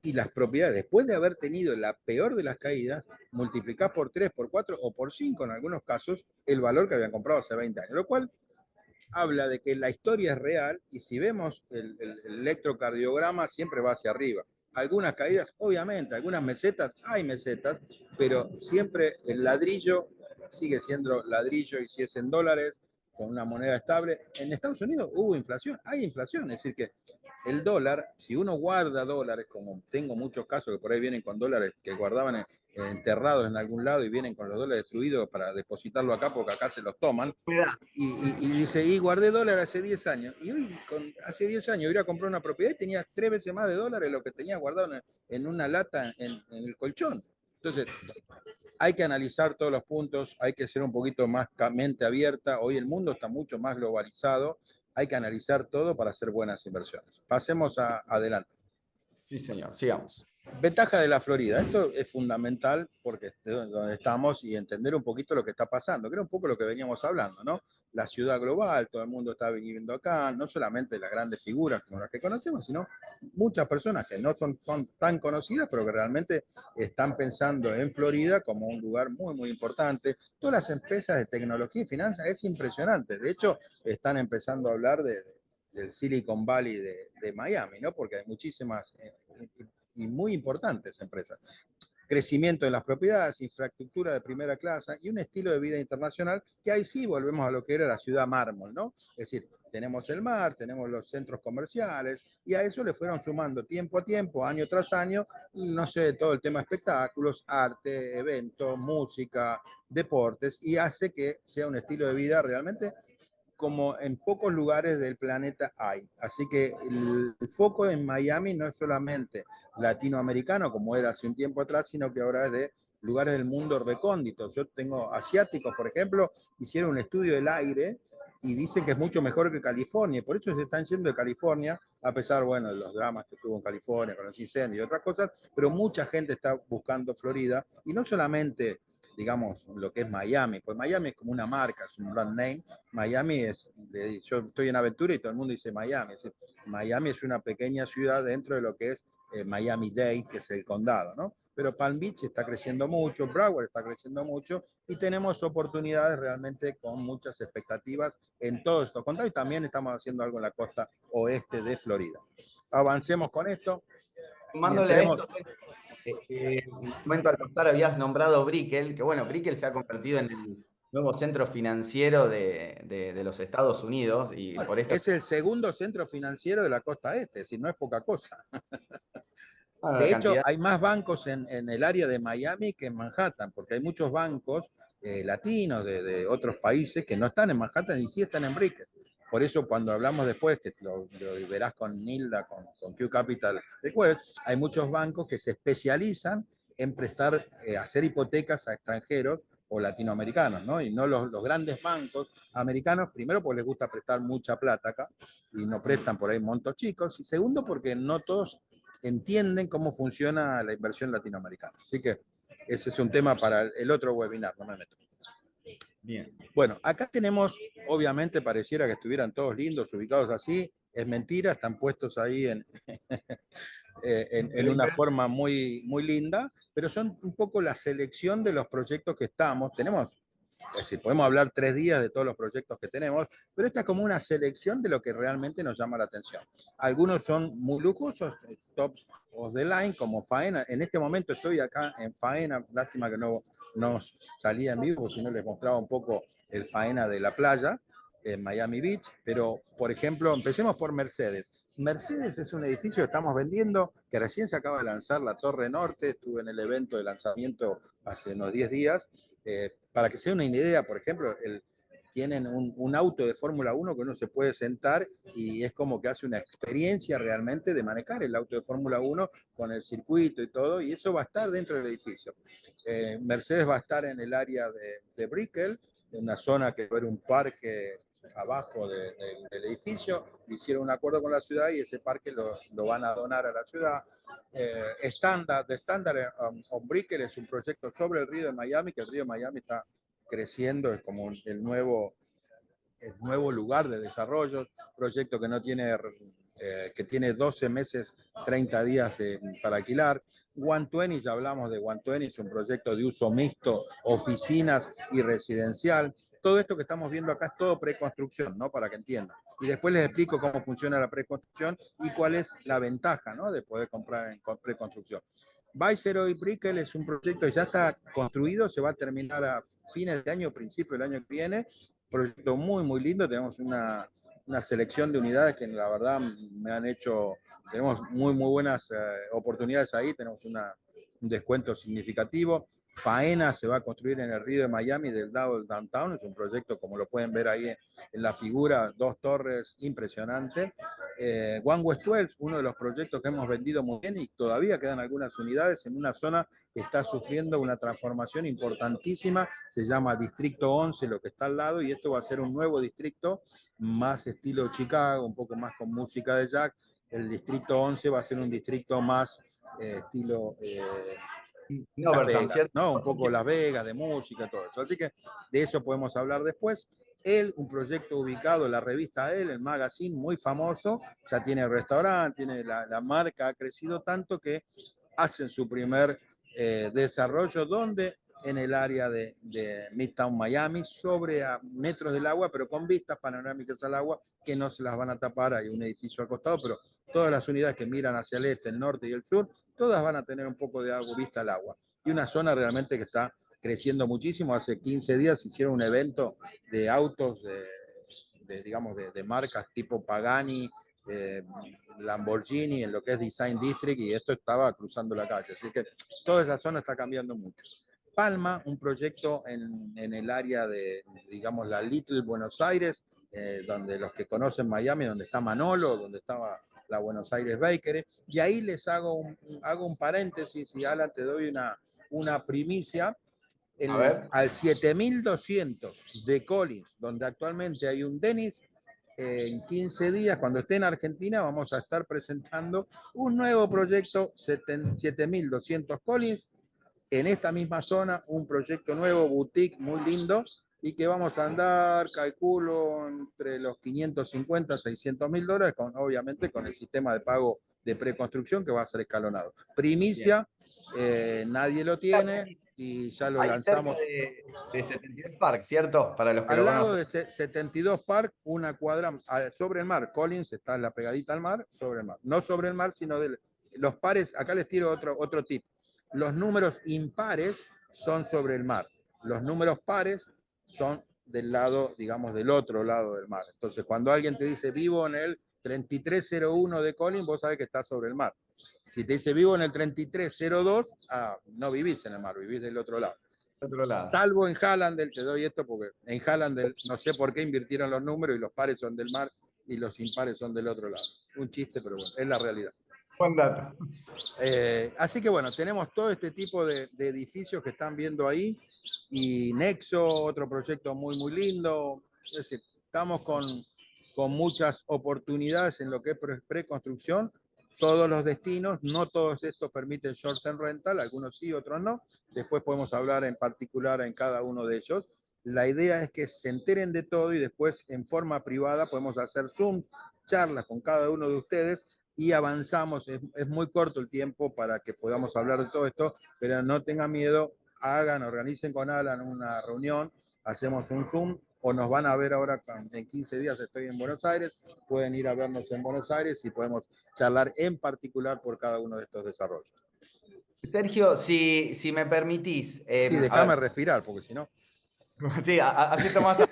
Speaker 2: y las propiedades, después de haber tenido la peor de las caídas, multiplicás por 3, por 4 o por 5 en algunos casos el valor que habían comprado hace 20 años, lo cual habla de que la historia es real y si vemos el electrocardiograma siempre va hacia arriba. Algunas caídas, obviamente, algunas mesetas, hay mesetas, pero siempre el ladrillo sigue siendo ladrillo y si es en dólares, con una moneda estable. En Estados Unidos hubo inflación, hay inflación, es decir que el dólar, si uno guarda dólares, como tengo muchos casos que por ahí vienen con dólares que guardaban enterrados en algún lado y vienen con los dólares destruidos para depositarlo acá porque acá se los toman, y dice, y guardé dólares hace 10 años. Y hoy, hace 10 años, iba a comprar una propiedad y tenía 3 veces más de dólares de lo que tenía guardado en una lata en el colchón. Entonces, hay que analizar todos los puntos, hay que ser un poquito más mente abierta. Hoy el mundo está mucho más globalizado, hay que analizar todo para hacer buenas inversiones. Pasemos adelante.
Speaker 1: Sí, señor, sigamos.
Speaker 2: Ventaja de la Florida. Esto es fundamental porque es donde estamos y entender un poquito lo que está pasando, que era un poco lo que veníamos hablando, ¿no? La ciudad global, todo el mundo está viniendo acá, no solamente las grandes figuras como las que conocemos, sino muchas personas que no son tan conocidas, pero que realmente están pensando en Florida como un lugar muy, muy importante. Todas las empresas de tecnología y finanzas es impresionante. De hecho, están empezando a hablar del Silicon Valley de Miami, ¿no? Porque hay muchísimas y muy importantes empresas. Crecimiento de las propiedades, infraestructura de primera clase y un estilo de vida internacional que ahí sí volvemos a lo que era la ciudad mármol, ¿no? Es decir, tenemos el mar, tenemos los centros comerciales y a eso le fueron sumando tiempo a tiempo, año tras año, no sé, todo el tema de espectáculos, arte, eventos, música, deportes y hace que sea un estilo de vida realmente como en pocos lugares del planeta hay. Así que el foco en Miami no es solamente latinoamericano, como era hace un tiempo atrás, sino que ahora es de lugares del mundo recónditos. Yo tengo asiáticos, por ejemplo, hicieron un estudio del aire y dicen que es mucho mejor que California. Por eso se están yendo de California, a pesar, bueno, de los dramas que tuvo en California con los incendios y otras cosas, pero mucha gente está buscando Florida y no solamente digamos, lo que es Miami, pues Miami es como una marca, es un brand name. Miami es, yo estoy en Aventura y todo el mundo dice Miami. Es decir, Miami es una pequeña ciudad dentro de lo que es Miami-Dade, que es el condado, ¿no? Pero Palm Beach está creciendo mucho, Broward está creciendo mucho y tenemos oportunidades realmente con muchas expectativas en todos estos condados y también estamos haciendo algo en la costa oeste de Florida. Avancemos con esto y
Speaker 1: Sumándole a
Speaker 2: entremos.
Speaker 1: esto, en un momento al pasar habías nombrado Brickell, que bueno, Brickell se ha convertido en el nuevo centro financiero de los Estados Unidos y
Speaker 2: Bueno,
Speaker 1: por esto,
Speaker 2: es el segundo centro financiero de la costa este, si no es poca cosa.
Speaker 1: bueno, la
Speaker 2: De hecho,
Speaker 1: cantidad.
Speaker 2: hay más bancos en el área de Miami que en Manhattan, porque hay muchos bancos latinos de otros países que no están en Manhattan y sí están en Brickell. Por eso cuando hablamos después, que lo verás con Nilda, con Q Capital después, hay muchos bancos que se especializan en prestar, hacer hipotecas a extranjeros o latinoamericanos, ¿no? Y no los grandes bancos americanos, primero porque les gusta prestar mucha plata acá y no prestan por ahí montos chicos, y segundo porque no todos entienden cómo funciona la inversión latinoamericana. Así que ese es un tema para el otro webinar, no me meto.
Speaker 1: Bien.
Speaker 2: Bueno, acá tenemos, obviamente pareciera que estuvieran todos lindos, ubicados así, es mentira, están puestos ahí en una forma muy, muy linda, pero son un poco la selección de los proyectos que estamos. Tenemos, es decir, podemos hablar 3 días de todos los proyectos que tenemos, pero esta es como una selección de lo que realmente nos llama la atención. Algunos son muy lujosos, top of the line, como Faena. En este momento estoy acá en Faena, lástima que no salía en vivo, si no les mostraba un poco el Faena de la playa, en Miami Beach, pero por ejemplo, empecemos por Mercedes. Mercedes es un edificio que estamos vendiendo, que recién se acaba de lanzar la Torre Norte, estuve en el evento de lanzamiento hace unos 10 días, para que se den una idea, por ejemplo, tienen un auto de Fórmula 1 que uno se puede sentar y es como que hace una experiencia realmente de manejar el auto de Fórmula 1 con el circuito y todo, y eso va a estar dentro del edificio. Mercedes va a estar en el área de Brickell, en una zona que va a haber un parque abajo del edificio, hicieron un acuerdo con la ciudad y ese parque lo van a donar a la ciudad. Standard on Brickell es un proyecto sobre el río de Miami, que el río de Miami está creciendo, es como el nuevo lugar de desarrollo, proyecto que no tiene, que tiene 12 meses, 30 días para alquilar. 120, ya hablamos de 120, es un proyecto de uso mixto, oficinas y residencial. Todo esto que estamos viendo acá es todo preconstrucción, ¿no? Para que entiendan. Y después les explico cómo funciona la preconstrucción y cuál es la ventaja, ¿no? De poder comprar en preconstrucción. Viceroy Brickell es un proyecto que ya está construido, se va a terminar a fines de año, principio del año que viene. Proyecto muy, muy lindo. Tenemos una selección de unidades que la verdad me han hecho, tenemos muy, muy buenas oportunidades ahí, tenemos un descuento significativo. Faena se va a construir en el río de Miami del Double Downtown, es un proyecto como lo pueden ver ahí en la figura, 2 torres impresionantes. One West 12, uno de los proyectos que hemos vendido muy bien y todavía quedan algunas unidades en una zona que está sufriendo una transformación importantísima, se llama Distrito 11, lo que está al lado, y esto va a ser un nuevo distrito, más estilo Chicago, un poco más con música de jazz. El Distrito 11 va a ser un distrito más estilo
Speaker 1: No,
Speaker 2: Las
Speaker 1: Overton,
Speaker 2: Vegas,
Speaker 1: ¿cierto?
Speaker 2: ¿no? Un poco Las Vegas, de música, todo eso. Así que de eso podemos hablar después. Él, un proyecto ubicado en la revista Él, el magazine, muy famoso, ya tiene restaurante, tiene la marca, ha crecido tanto que hacen su primer desarrollo donde en el área de Midtown Miami, sobre a metros del agua, pero con vistas panorámicas al agua que no se las van a tapar. Hay un edificio al costado, pero todas las unidades que miran hacia el este, el norte y el sur, todas van a tener un poco de agua, vista al agua. Y una zona realmente que está creciendo muchísimo. Hace 15 días hicieron un evento de autos, digamos, de marcas tipo Pagani, eh, Lamborghini, en lo que es Design District, y esto estaba cruzando la calle. Así que toda esa zona está cambiando mucho. Palma, un proyecto en el área de, digamos, la Little Buenos Aires, donde los que conocen Miami, donde está Manolo, donde estaba la Buenos Aires Bakery, y ahí les hago un paréntesis, y Alan, te doy una primicia.
Speaker 1: A ver.
Speaker 2: Al 7200 de Collins, donde actualmente hay un Dennis, en 15 días, cuando esté en Argentina, vamos a estar presentando un nuevo proyecto 7200 Collins en esta misma zona, un proyecto nuevo, boutique, muy lindo, y que vamos a andar, calculo, entre los 550 $600.000, obviamente con el sistema de pago de preconstrucción que va a ser escalonado.
Speaker 1: Bien.
Speaker 2: Primicia, nadie lo tiene y ya lo
Speaker 1: Ahí cerca
Speaker 2: lanzamos.
Speaker 1: de 72 Park, ¿cierto? Para los que lo
Speaker 2: Al lado
Speaker 1: conocen.
Speaker 2: de 72 Park, una cuadra sobre el mar. Collins está en la pegadita al mar, sobre el mar. No sobre el mar, sino de los pares. Acá les tiro otro tip. Los números impares son sobre el mar. Los números pares son del lado, digamos, del otro lado del mar. Entonces, cuando alguien te dice vivo en el 3301 de Collins, vos sabés que está sobre el mar. Si te dice vivo en el 3302, no vivís en el mar, vivís del otro lado.
Speaker 1: Otro lado.
Speaker 2: Salvo en Hallandel, te doy esto porque en Hallandel no sé por qué invirtieron los números y los pares son del mar y los impares son del otro lado. Un chiste, pero bueno, es la realidad.
Speaker 1: Buen dato.
Speaker 2: Así que bueno, tenemos todo este tipo de edificios que están viendo ahí, y Nexo, otro proyecto muy, muy lindo. Es decir, estamos con muchas oportunidades en lo que es preconstrucción, todos los destinos, no todos estos permiten short term rental, algunos sí, otros no. Después podemos hablar en particular en cada uno de ellos. La idea es que se enteren de todo y después en forma privada podemos hacer Zoom, charlas con cada uno de ustedes y avanzamos. Es muy corto el tiempo para que podamos hablar de todo esto, pero no tengan miedo, organicen con Alan una reunión, hacemos un Zoom, o nos van a ver ahora en 15 días, estoy en Buenos Aires, pueden ir a vernos en Buenos Aires y podemos charlar en particular por cada uno de estos desarrollos.
Speaker 1: Sergio, si me permitís,
Speaker 2: Sí,
Speaker 1: a
Speaker 2: déjame
Speaker 1: ver,
Speaker 2: respirar, porque si no...
Speaker 1: sí, así tomás. A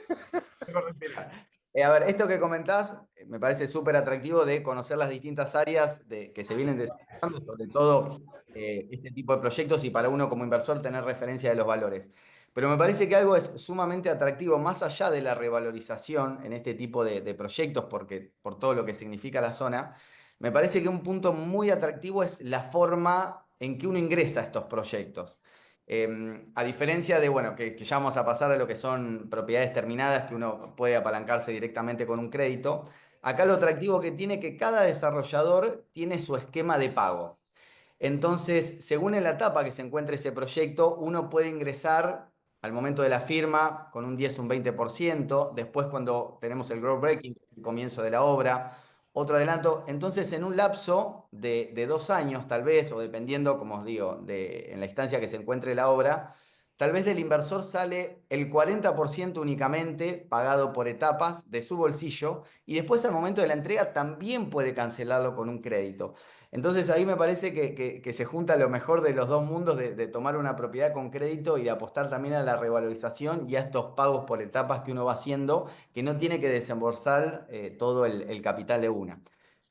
Speaker 1: ver, esto que comentás me parece súper atractivo de conocer las distintas áreas que se vienen desarrollando, sobre todo este tipo de proyectos y para uno como inversor tener referencia de los valores. Pero me parece que algo es sumamente atractivo más allá de la revalorización en este tipo de proyectos, porque, por todo lo que significa la zona, me parece que un punto muy atractivo es la forma en que uno ingresa a estos proyectos. A diferencia de, bueno, que ya vamos a pasar a lo que son propiedades terminadas, que uno puede apalancarse directamente con un crédito, acá lo atractivo que tiene que cada desarrollador tiene su esquema de pago. Entonces, según en la etapa que se encuentre ese proyecto, uno puede ingresar al momento de la firma con un 10 un 20%, después cuando tenemos el groundbreaking, el comienzo de la obra, otro adelanto. Entonces, en un lapso de 2 años, tal vez, o dependiendo, como os digo, en la instancia que se encuentre la obra, tal vez del inversor sale el 40% únicamente pagado por etapas de su bolsillo y después al momento de la entrega también puede cancelarlo con un crédito. Entonces ahí me parece que se junta lo mejor de los dos mundos de tomar una propiedad con crédito y de apostar también a la revalorización y a estos pagos por etapas que uno va haciendo, que no tiene que desembolsar todo el capital de una.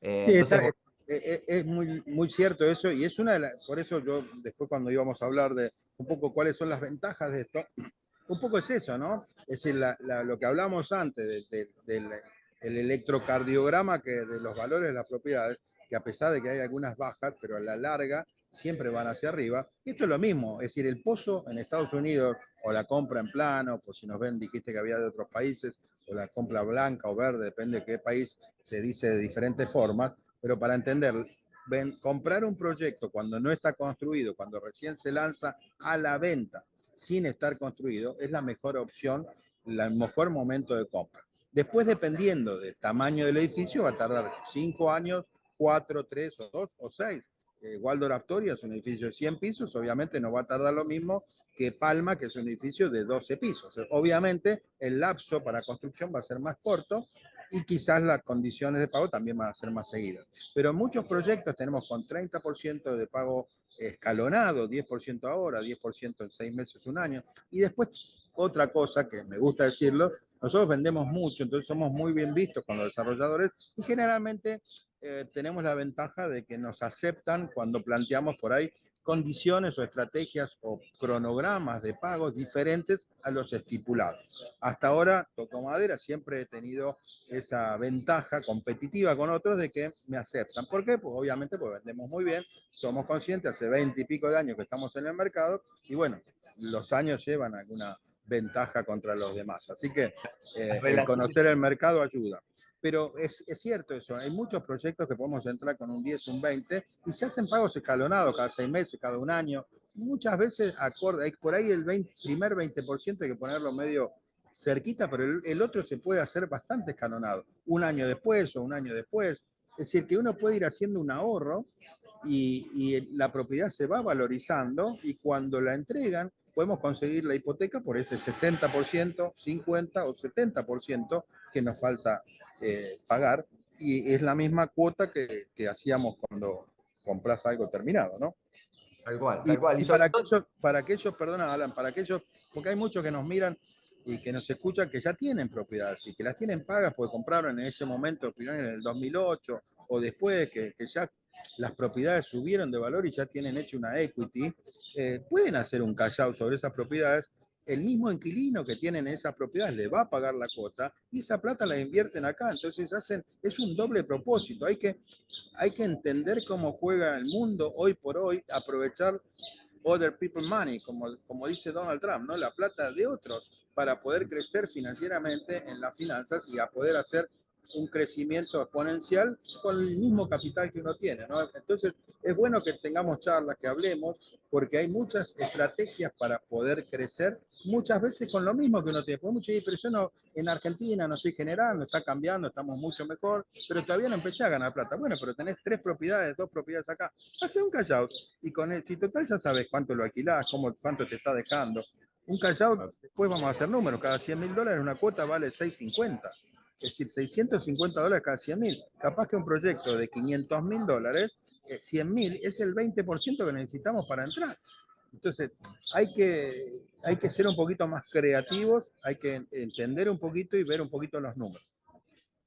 Speaker 2: Sí,
Speaker 1: Entonces, bueno,
Speaker 2: es muy, muy cierto eso, y es una de las, por eso yo después cuando íbamos a hablar de un poco cuáles son las ventajas de esto, un poco es eso, ¿no? Es decir, lo que hablamos antes el electrocardiograma de los valores de las propiedades, que a pesar de que hay algunas bajas, pero a la larga siempre van hacia arriba. Esto es lo mismo, es decir, el pozo en Estados Unidos, o la compra en plano, por si nos ven, dijiste que había de otros países, o la compra blanca o verde, depende de qué país, se dice de diferentes formas, pero para entender, comprar un proyecto cuando no está construido, cuando recién se lanza a la venta sin estar construido, es la mejor opción, el mejor momento de compra. Después, dependiendo del tamaño del edificio, va a tardar 5 años, 4, 3 o 2 o 6. Waldorf Astoria es un edificio de 100 pisos, obviamente no va a tardar lo mismo que Palma, que es un edificio de 12 pisos. Obviamente el lapso para construcción va a ser más corto y quizás las condiciones de pago también van a ser más seguidas. Pero en muchos proyectos tenemos con 30% de pago escalonado, 10% ahora, 10% en 6 meses, un año. Y después, otra cosa que me gusta decirlo, nosotros vendemos mucho, entonces somos muy bien vistos con los desarrolladores y generalmente tenemos la ventaja de que nos aceptan cuando planteamos por ahí condiciones o estrategias o cronogramas de pagos diferentes a los estipulados. Hasta ahora, toco madera, siempre he tenido esa ventaja competitiva con otros de que me aceptan. ¿Por qué? Pues obviamente pues vendemos muy bien, somos conscientes, hace 20 y pico de años que estamos en el mercado y bueno, los años llevan alguna ventaja contra los demás. Así que
Speaker 1: Las
Speaker 2: el
Speaker 1: relaciones.
Speaker 2: conocer el mercado ayuda. Pero es cierto eso, hay muchos proyectos que podemos entrar con un 10, un 20 y se hacen pagos escalonados cada 6 meses, cada un año. Muchas veces acorde, por ahí el primer 20% hay que ponerlo medio cerquita, pero el otro se puede hacer bastante escalonado, un año después o un año después. Es decir, que uno puede ir haciendo un ahorro y la propiedad se va valorizando y cuando la entregan podemos conseguir la hipoteca por ese 60%, 50% o 70% que nos falta pagar y es la misma cuota que hacíamos cuando compras algo terminado, ¿no?
Speaker 1: Tal cual,
Speaker 2: Y,
Speaker 1: tal cual. Y
Speaker 2: y
Speaker 1: sobre todo,
Speaker 2: para aquellos, perdona Alan, para aquellos, porque hay muchos que nos miran y que nos escuchan que ya tienen propiedades y que las tienen pagas porque compraron en ese momento, en el 2008 o después, que ya las propiedades subieron de valor y ya tienen hecho una equity, pueden hacer un cash out sobre esas propiedades. El mismo inquilino que tienen esas propiedades le va a pagar la cuota y esa plata la invierten acá. Entonces es un doble propósito. Hay que entender cómo juega el mundo hoy por hoy, aprovechar other people money, como dice Donald Trump, ¿no? La plata de otros para poder crecer financieramente en las finanzas y a poder hacer un crecimiento exponencial con el mismo capital que uno tiene, ¿no? Entonces, es bueno que tengamos charlas, que hablemos, porque hay muchas estrategias para poder crecer, muchas veces con lo mismo que uno tiene. Pues mucho, pero yo no, en Argentina no estoy generando, está cambiando, estamos mucho mejor, pero todavía no empecé a ganar plata. Bueno, pero tenés 3 propiedades, 2 propiedades acá. Hace un cash out y con el, si total ya sabes cuánto lo alquilás, cuánto te está dejando. Un cash out, después vamos a hacer números, cada $100.000 una cuota vale 650. Es decir, $650 cada 100.000. Capaz que un proyecto de $500.000, 100.000 es el 20% que necesitamos para entrar. Entonces, hay que ser un poquito más creativos, hay que entender un poquito y ver un poquito los números.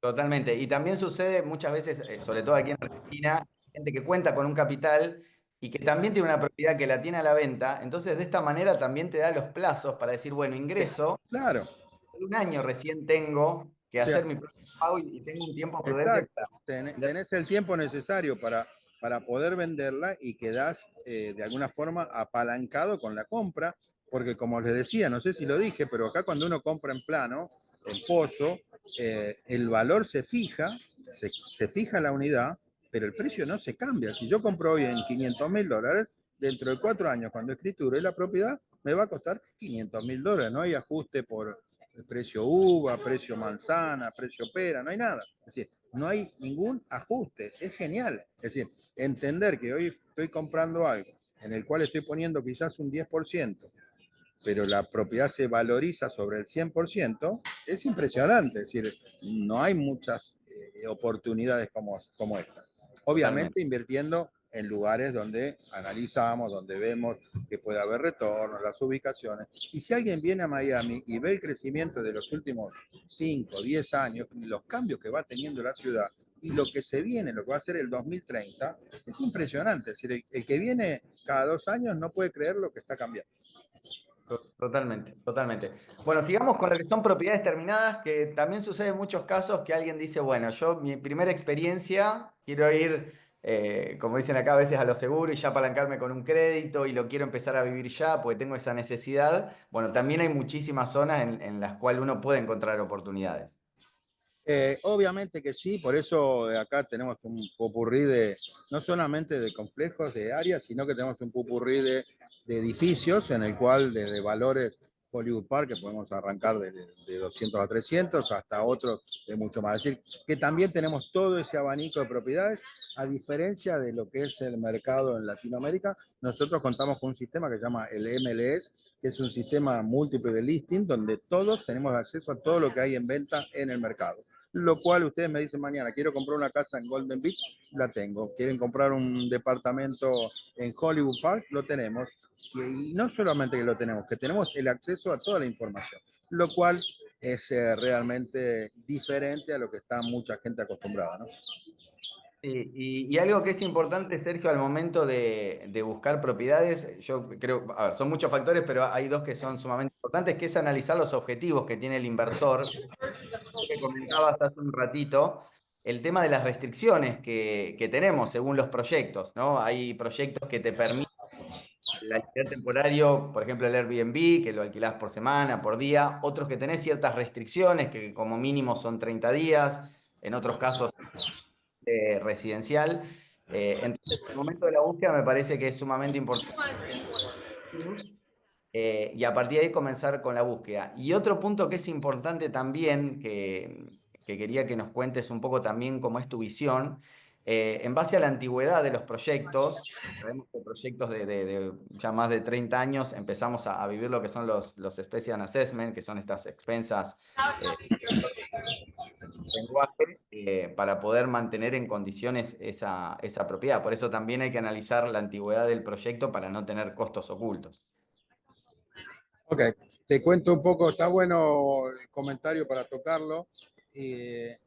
Speaker 1: totalmente. Y también sucede muchas veces, sobre todo aquí en Argentina, gente que cuenta con un capital y que también tiene una propiedad que la tiene a la venta. Entonces, de esta manera también te da los plazos para decir, bueno, ingreso,
Speaker 2: Claro,
Speaker 1: un año recién tengo que
Speaker 2: o sea,
Speaker 1: hacer mi propio pago y tengo un tiempo prudente
Speaker 2: exacto.
Speaker 1: para...
Speaker 2: Tenés el tiempo necesario para poder venderla y quedás de alguna forma apalancado con la compra, porque como les decía, no sé si lo dije, pero acá cuando uno compra en plano, en pozo, el valor se fija, se fija la unidad, pero el precio no se cambia. Si yo compro hoy en $500.000, dentro de 4 años, cuando escriture la propiedad, me va a costar $500.000. No hay ajuste por precio uva, precio manzana, precio pera, no hay nada. Es decir, no hay ningún ajuste. Es genial. Es decir, entender que hoy estoy comprando algo en el cual estoy poniendo quizás un 10%, pero la propiedad se valoriza sobre el 100%, es impresionante. Es decir, no hay muchas oportunidades como estas.
Speaker 1: Totalmente.
Speaker 2: Obviamente invirtiendo en lugares donde analizamos, donde vemos que puede haber retornos, las ubicaciones. Y si alguien viene a Miami y ve el crecimiento de los últimos 5, 10 años, los cambios que va teniendo la ciudad y lo que se viene, lo que va a ser el 2030, es impresionante. Es decir, el que viene cada 2 años no puede creer lo que está cambiando.
Speaker 1: Totalmente, totalmente. Bueno, sigamos con lo que son propiedades terminadas, que también sucede en muchos casos que alguien dice, bueno, yo mi primera experiencia, quiero ir, como dicen acá a veces, a lo seguro y ya apalancarme con un crédito y lo quiero empezar a vivir ya porque tengo esa necesidad. Bueno, también hay muchísimas zonas en las cuales uno puede encontrar oportunidades.
Speaker 2: Obviamente que sí, por eso acá tenemos un popurrí de, no solamente de complejos, de áreas, sino que tenemos un popurrí de edificios en el cual desde valores Hollywood Park, que podemos arrancar de 200 a 300, hasta otros de mucho más. Es decir, que también tenemos todo ese abanico de propiedades, a diferencia de lo que es el mercado en Latinoamérica, nosotros contamos con un sistema que se llama el MLS, que es un sistema múltiple de listing, donde todos tenemos acceso a todo lo que hay en venta en el mercado. Lo cual ustedes me dicen mañana, quiero comprar una casa en Golden Beach, la tengo. Quieren comprar un departamento en Hollywood Park, lo tenemos. Y no solamente que lo tenemos, que tenemos el acceso a toda la información, lo cual es realmente diferente a lo que está mucha gente acostumbrada, ¿no?
Speaker 1: Sí, y algo que es importante, Sergio, al momento de buscar propiedades, yo creo, a ver, son muchos factores, pero hay dos que son sumamente importantes, que es analizar los objetivos que tiene el inversor. Que comentabas hace un ratito, el tema de las restricciones que tenemos según los proyectos, ¿no? Hay proyectos que te permiten el alquiler temporario, por ejemplo el Airbnb, que lo alquilás por semana, por día, otros que tenés ciertas restricciones, que como mínimo son 30 días, en otros casos residencial. Entonces, el momento de la búsqueda me parece que es sumamente importante. Y a partir de ahí comenzar con la búsqueda. Y otro punto que es importante también, que quería que nos cuentes un poco también cómo es tu visión, en base a la antigüedad de los proyectos, sabemos que proyectos de ya más de 30 años empezamos a vivir lo que son los Special Assessment, que son estas expensas lenguaje, para poder mantener en condiciones esa propiedad. Por eso también hay que analizar la antigüedad del proyecto para no tener costos ocultos.
Speaker 2: Ok, te cuento un poco, está bueno el comentario para tocarlo. Eh,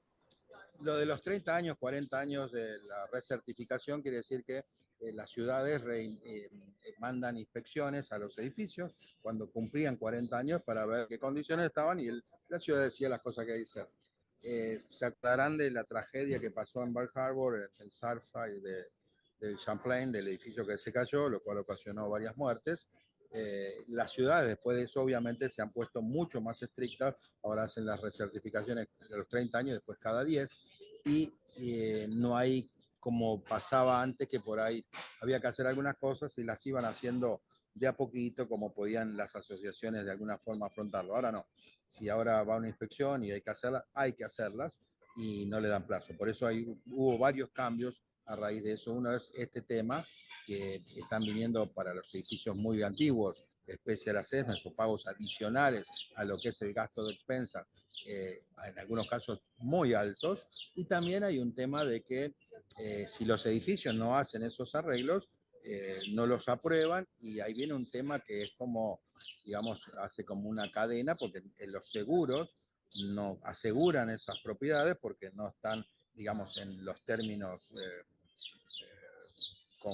Speaker 2: lo de los 30 años, 40 años de la recertificación quiere decir que las ciudades mandan inspecciones a los edificios cuando cumplían 40 años para ver qué condiciones estaban y la ciudad decía las cosas que hay que hacer. Se acordarán de la tragedia que pasó en Bar Harbor, el Surfside de Champlain, del edificio que se cayó, lo cual ocasionó varias muertes. Las ciudades después de eso obviamente se han puesto mucho más estrictas, ahora hacen las recertificaciones de los 30 años, después cada 10, y no hay como pasaba antes, que por ahí había que hacer algunas cosas y las iban haciendo de a poquito como podían las asociaciones de alguna forma afrontarlo. Ahora no, si ahora va una inspección y hay que hacerlas y no le dan plazo. Por eso hubo varios cambios a raíz de eso. Uno es este tema que están viniendo para los edificios muy antiguos, especial assessments o pagos adicionales a lo que es el gasto de expensas, en algunos casos muy altos. Y también hay un tema de que si los edificios no hacen esos arreglos, no los aprueban y ahí viene un tema que es como, digamos, hace como una cadena porque los seguros no aseguran esas propiedades porque no están, digamos, en los términos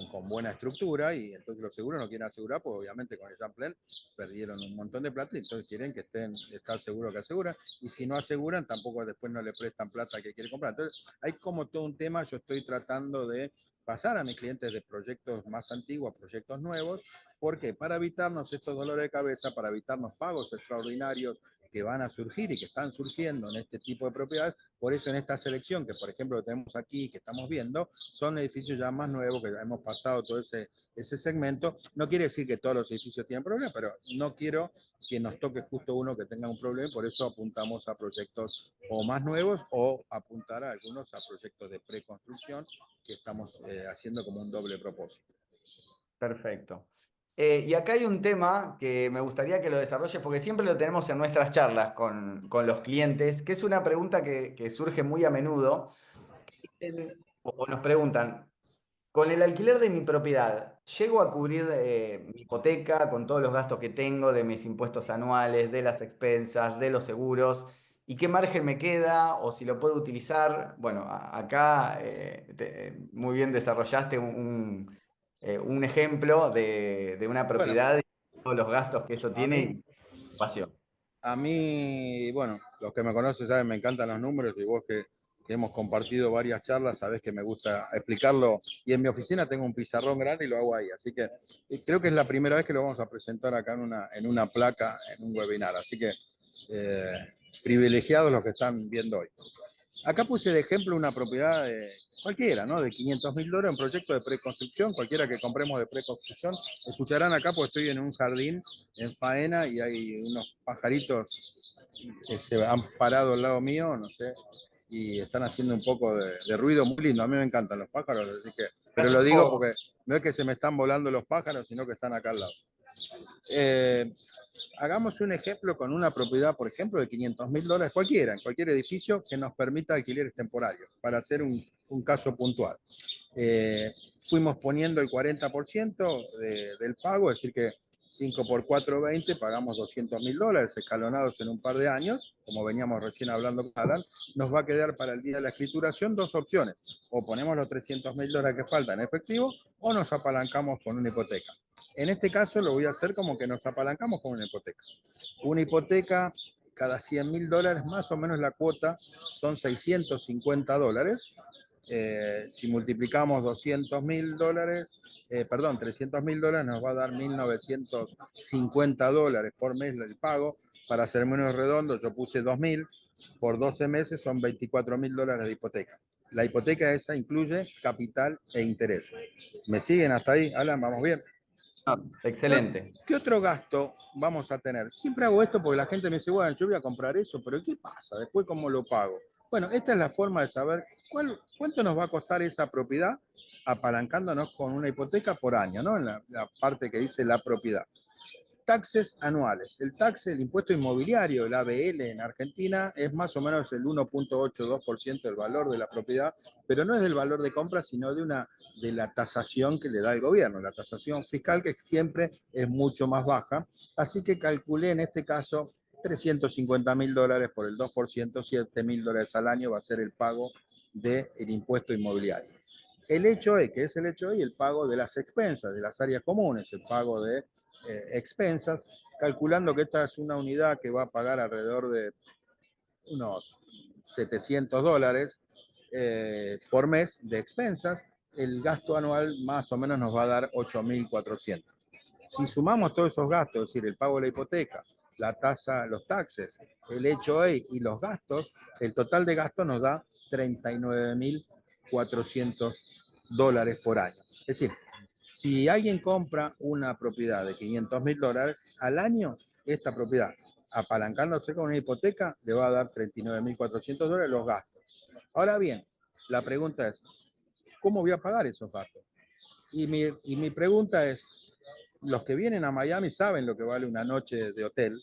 Speaker 2: con buena estructura y entonces los seguros no quieren asegurar, pues obviamente con el Champlain perdieron un montón de plata y entonces quieren que estar seguros que aseguran y si no aseguran tampoco después no le prestan plata que quiere comprar. Entonces hay como todo un tema, yo estoy tratando de pasar a mis clientes de proyectos más antiguos a proyectos nuevos, porque para evitarnos estos dolores de cabeza, para evitarnos pagos extraordinarios que van a surgir y que están surgiendo en este tipo de propiedades, por eso en esta selección, que por ejemplo tenemos aquí, que estamos viendo, son edificios ya más nuevos, que ya hemos pasado todo ese segmento. No quiere decir que todos los edificios tienen problemas, pero no quiero que nos toque justo uno que tenga un problema, por eso apuntamos a proyectos o más nuevos o apuntar a algunos a proyectos de preconstrucción que estamos haciendo como un doble propósito.
Speaker 1: Perfecto. Y acá hay un tema que me gustaría que lo desarrolles porque siempre lo tenemos en nuestras charlas con los clientes, que es una pregunta que surge muy a menudo. O nos preguntan, con el alquiler de mi propiedad, ¿llego a cubrir mi hipoteca con todos los gastos que tengo de mis impuestos anuales, de las expensas, de los seguros? ¿Y qué margen me queda o si lo puedo utilizar? Bueno, acá muy bien desarrollaste un ejemplo de una
Speaker 2: Bueno,
Speaker 1: propiedad. todos los gastos que eso
Speaker 2: A
Speaker 1: tiene
Speaker 2: mí,
Speaker 1: y pasión.
Speaker 2: A mí, bueno, los que me conocen saben, me encantan los números y vos que hemos compartido varias charlas, sabés que me gusta explicarlo. Y en mi oficina tengo un pizarrón grande y lo hago ahí. Así que creo que es la primera vez que lo vamos a presentar acá en una placa, en un webinar. Así que eh, privilegiados los que están viendo hoy. Acá puse de ejemplo una propiedad cualquiera, ¿no? De $500.000, un proyecto de preconstrucción, cualquiera que compremos de preconstrucción. Escucharán acá, pues estoy en un jardín en faena y hay unos pajaritos que se han parado al lado mío, no sé, y están haciendo un poco de ruido muy lindo. A mí me encantan los pájaros, así que, pero
Speaker 1: Casi
Speaker 2: lo digo
Speaker 1: fuego.
Speaker 2: porque no es que se me están volando los pájaros, sino que están acá al lado. Eh, Hagamos un ejemplo con una propiedad, por ejemplo, de $500.000, cualquiera, en cualquier edificio que nos permita alquileres temporarios, para hacer un caso puntual. Eh, Fuimos poniendo el 40% del pago, es decir que 5 por 4, 20, pagamos $200.000 escalonados en un par de años, como veníamos recién hablando con Alan, nos va a quedar para el día de la escrituración dos opciones, o ponemos los $300.000 que faltan en efectivo, o nos apalancamos con una hipoteca. En este caso lo voy a hacer como que nos apalancamos con una hipoteca. Una hipoteca, cada $100.000 más o menos la cuota son $650. Si multiplicamos $200.000, perdón, $300.000 nos va a dar $1.950 por mes el pago. Para ser menos redondo, yo puse 2.000, por 12 meses son $24.000 de hipoteca. La hipoteca esa incluye capital e interés. ¿Me siguen hasta ahí, Alan? ¿Vamos bien?
Speaker 1: No, excelente.
Speaker 2: ¿Qué otro gasto vamos a tener? Siempre hago esto porque la gente me dice, bueno, yo voy a comprar eso, pero ¿qué pasa? Después, ¿cómo lo pago? Bueno, esta es la forma de saber cuánto nos va a costar esa propiedad apalancándonos con una hipoteca por año, ¿no? En la parte que dice la propiedad. Taxes anuales. El impuesto inmobiliario, el ABL en Argentina, es más o menos el 1,82% del valor de la propiedad, pero no es del valor de compra, sino de la tasación que le da el gobierno, la tasación fiscal, que siempre es mucho más baja. Así que calculé en este caso $350.000 por el 2%, $7.000 al año va a ser el pago del impuesto inmobiliario. El hecho es, que es el hecho y el pago de las expensas, de las áreas comunes, el pago de expensas, calculando que esta es una unidad que va a pagar alrededor de unos $700 por mes de expensas, el gasto anual más o menos nos va a dar 8.400. Si sumamos todos esos gastos, es decir, el pago de la hipoteca, la tasa, los taxes, el HOA y los gastos, el total de gastos nos da $39.400 por año. Es decir, si alguien compra una propiedad de $500.000 al año, esta propiedad, apalancándose con una hipoteca, le va a dar $39.400 los gastos. Ahora bien, la pregunta es, ¿cómo voy a pagar esos gastos? Y mi pregunta es, los que vienen a Miami saben lo que vale una noche de hotel.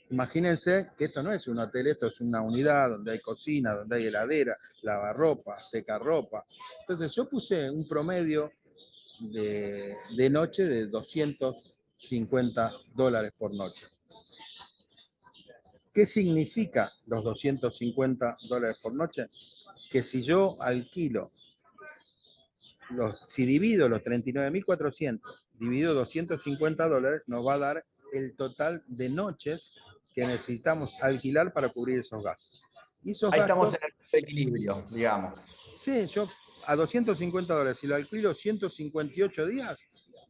Speaker 2: Imagínense que esto no es un hotel, esto es una unidad donde hay cocina, donde hay heladera, lavarropa, secarropa. Entonces yo puse un promedio de noche de $250 por noche. ¿Qué significa los $250 por noche? Que si yo alquilo, si divido los 39.400, divido $250, nos va a dar el total de noches que necesitamos alquilar para cubrir esos gastos. Y esos
Speaker 1: Ahí estamos
Speaker 2: gastos,
Speaker 1: en el equilibrio, digamos.
Speaker 2: sí, yo a $250, si lo alquilo 158 días,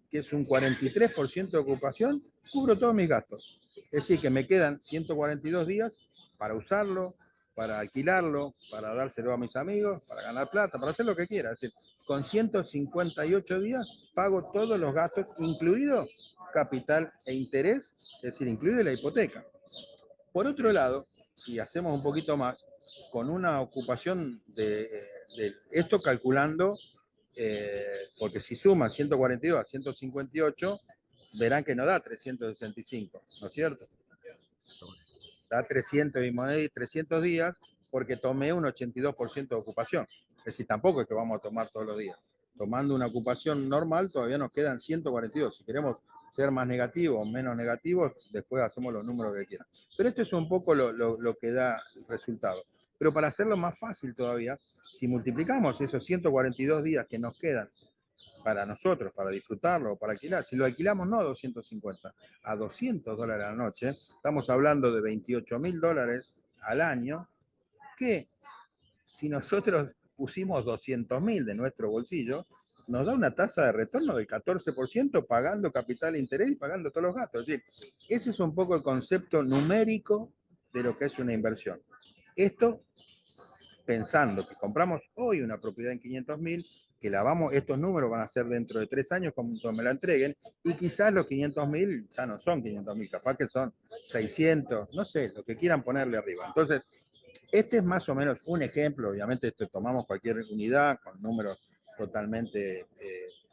Speaker 2: que es un 43% de ocupación, cubro todos mis gastos. Es decir, que me quedan 142 días para usarlo, para alquilarlo, para dárselo a mis amigos, para ganar plata, para hacer lo que quiera. Es decir, con 158 días pago todos los gastos, incluido capital e interés, es decir, incluido la hipoteca. Por otro lado, si hacemos un poquito más, con una ocupación de esto calculando, porque si suman 142 a 158, verán que no da 365, ¿no es cierto? Da 300 y moneda y 300 días porque tomé un 82% de ocupación. Es decir, tampoco es que vamos a tomar todos los días. Tomando una ocupación normal, todavía nos quedan 142. Si queremos ser más negativos o menos negativos, después hacemos los números que quieran. Pero esto es un poco lo que da el resultado. Pero para hacerlo más fácil todavía, si multiplicamos esos 142 días que nos quedan para nosotros, para disfrutarlo o para alquilar. Si lo alquilamos no a 250, a $200 a la noche, estamos hablando de $28.000 al año, que si nosotros pusimos 200.000 de nuestro bolsillo, nos da una tasa de retorno del 14% pagando capital e interés y pagando todos los gastos. Es decir, ese es un poco el concepto numérico de lo que es una inversión. Esto pensando que compramos hoy una propiedad en 500.000, que la vamos, estos números van a ser dentro de 3 años cuando me la entreguen, y quizás los 500.000 ya no son 500.000, capaz que son 600, no sé, lo que quieran ponerle arriba. Entonces, este es más o menos un ejemplo, obviamente tomamos cualquier unidad con números totalmente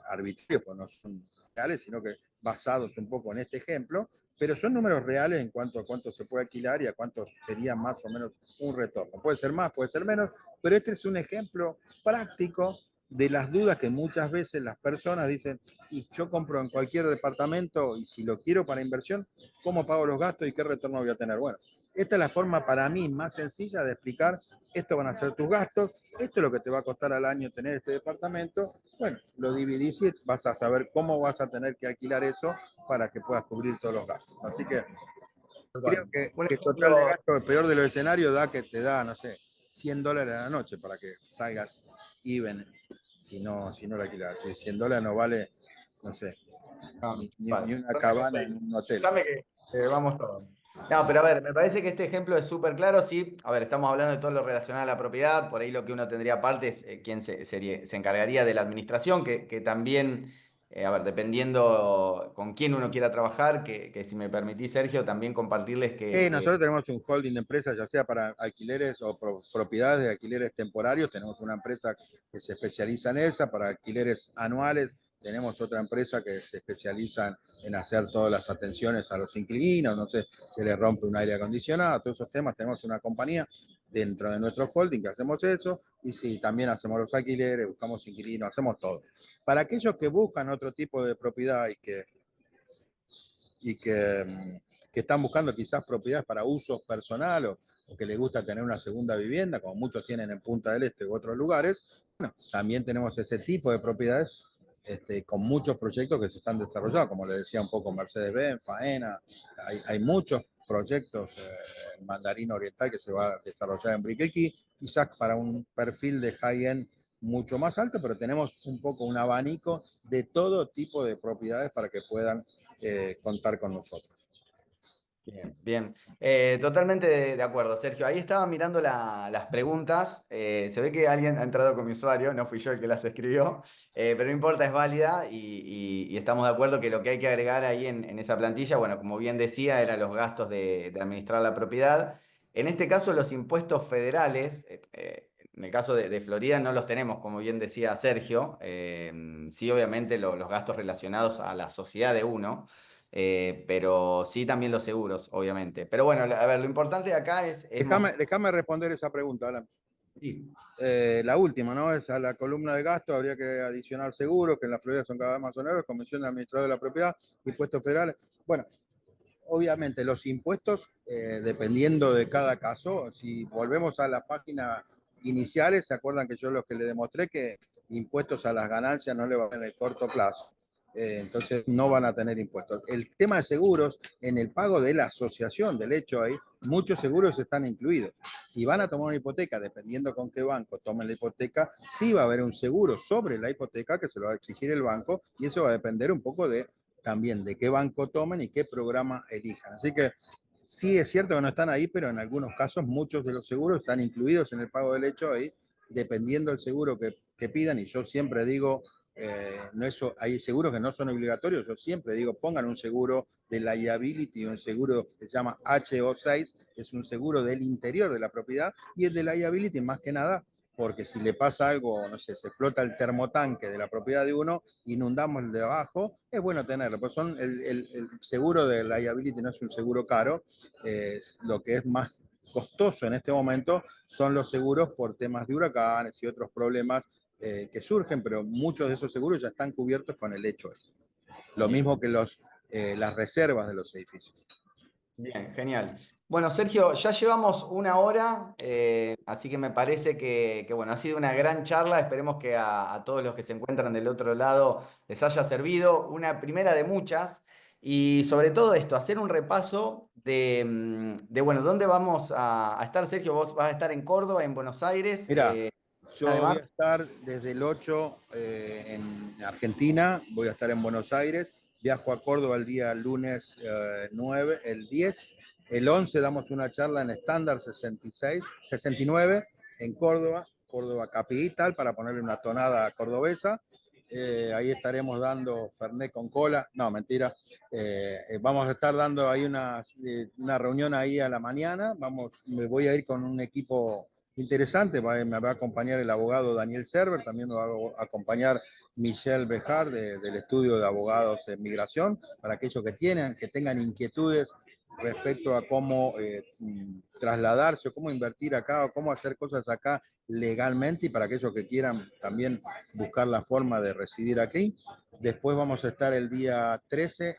Speaker 2: arbitrarios, pues no son reales, sino que basados un poco en este ejemplo, pero son números reales en cuanto a cuánto se puede alquilar y a cuánto sería más o menos un retorno. Puede ser más, puede ser menos, pero este es un ejemplo práctico de las dudas que muchas veces las personas dicen, y yo compro en cualquier departamento y si lo quiero para inversión, ¿cómo pago los gastos y qué retorno voy a tener? Bueno, esta es la forma para mí más sencilla de explicar, esto van a ser tus gastos, esto es lo que te va a costar al año tener este departamento, bueno, lo dividís y vas a saber cómo vas a tener que alquilar eso para que puedas cubrir todos los gastos. Así que creo
Speaker 1: Un
Speaker 2: que total de
Speaker 1: ejemplo,
Speaker 2: gasto, el peor de los escenarios, da que te da, no sé, $100 a la noche para que salgas even si no lo alquilas. Si $100 no vale, no sé,
Speaker 1: no,
Speaker 2: ni
Speaker 1: vale.
Speaker 2: una
Speaker 1: Perfecto,
Speaker 2: cabana
Speaker 1: sí.
Speaker 2: en un hotel.
Speaker 1: Pensame que vamos todos. No, pero a ver, me parece que este ejemplo es súper claro, sí. A ver, estamos hablando de todo lo relacionado a la propiedad, por ahí lo que uno tendría aparte es quién se encargaría de la administración, que también, a ver, dependiendo con quién uno quiera trabajar, que si me permitís, Sergio, también compartirles
Speaker 2: Nosotros tenemos un holding de empresas, ya sea para alquileres o propiedades de alquileres temporarios. Tenemos una empresa que se especializa en esa, para alquileres anuales. Tenemos otra empresa que se especializa en hacer todas las atenciones a los inquilinos, no sé, se les rompe un aire acondicionado, todos esos temas. Tenemos una compañía dentro de nuestro holding que hacemos eso, y sí, también hacemos los alquileres, buscamos inquilinos, hacemos todo. Para aquellos que buscan otro tipo de propiedad y que están buscando quizás propiedades para usos personales o que les gusta tener una segunda vivienda, como muchos tienen en Punta del Este u otros lugares, bueno, también tenemos ese tipo de propiedades con muchos proyectos que se están desarrollando, como le decía un poco Mercedes-Benz, Faena, hay muchos proyectos en Mandarín Oriental que se va a desarrollar en Briquequi, quizás para un perfil de high-end mucho más alto, pero tenemos un poco un abanico de todo tipo de propiedades para que puedan contar con nosotros.
Speaker 1: bien, bien. Totalmente de acuerdo, Sergio. Ahí estaba mirando las preguntas. Se ve que alguien ha entrado con mi usuario, no fui yo el que las escribió, pero no importa, es válida y estamos de acuerdo que lo que hay que agregar ahí en esa plantilla, bueno, como bien decía, eran los gastos de administrar la propiedad. En este caso, los impuestos federales, en el caso de Florida no los tenemos, como bien decía Sergio. Sí, obviamente los gastos relacionados a la sociedad de uno. Pero sí también los seguros, obviamente. Pero bueno, a ver, lo importante acá es mostrar.
Speaker 2: Déjame responder esa pregunta, Alan.
Speaker 1: Sí,
Speaker 2: La última, ¿no? Es a la columna de gasto, habría que adicionar seguros, que en la Florida son cada vez más onerosos, comisión de administrador de la propiedad, impuestos federales. Bueno, obviamente los impuestos, dependiendo de cada caso, si volvemos a las páginas iniciales, se acuerdan que yo lo que le demostré que impuestos a las ganancias no le van en el corto plazo. Entonces no van a tener impuestos. El tema de seguros, en el pago de la asociación, del hecho ahí, muchos seguros están incluidos. Si van a tomar una hipoteca, dependiendo con qué banco tomen la hipoteca, sí va a haber un seguro sobre la hipoteca que se lo va a exigir el banco, y eso va a depender un poco de también de qué banco tomen y qué programa elijan. Así que sí es cierto que no están ahí, pero en algunos casos muchos de los seguros están incluidos en el pago del hecho ahí, dependiendo del seguro que pidan. Y yo siempre digo, no eso, hay seguros que no son obligatorios, yo siempre digo, pongan un seguro de liability, un seguro que se llama HO6, que es un seguro del interior de la propiedad, y el de liability más que nada porque si le pasa algo, no sé, se explota el termotanque de la propiedad de uno, inundamos el de abajo, es bueno tenerlo, pues son el seguro de liability no es un seguro caro, lo que es más costoso en este momento son los seguros por temas de huracanes y otros problemas que surgen, pero muchos de esos seguros ya están cubiertos con el hecho ese. Lo
Speaker 1: bien.
Speaker 2: mismo que las reservas de los edificios.
Speaker 1: Bien, genial. Bueno, Sergio, ya llevamos una hora, así que me parece bueno, ha sido una gran charla. Esperemos que a todos los que se encuentran del otro lado les haya servido una primera de muchas. Y sobre todo esto, hacer un repaso bueno, ¿dónde vamos a estar, Sergio? Vos vas a estar en Córdoba, en Buenos Aires,
Speaker 2: Mira, yo voy a
Speaker 1: además.
Speaker 2: estar desde el 8 en Argentina, voy a estar en Buenos Aires, viajo a Córdoba el día lunes 9, el 10, el 11 damos una charla en estándar 66, 69 en Córdoba, Córdoba capital, para ponerle una tonada cordobesa. Ahí estaremos dando Fernet con cola, no, mentira. Vamos a estar dando ahí una reunión ahí a la mañana. Me voy a ir con un equipo interesante. Me va a acompañar el abogado Daniel Server, también me va a acompañar Michelle Bejar del estudio de abogados de migración, para aquellos que tengan inquietudes respecto a cómo trasladarse o cómo invertir acá o cómo hacer cosas acá legalmente, y para aquellos que quieran también buscar la forma de residir aquí. Después vamos a estar el día 13,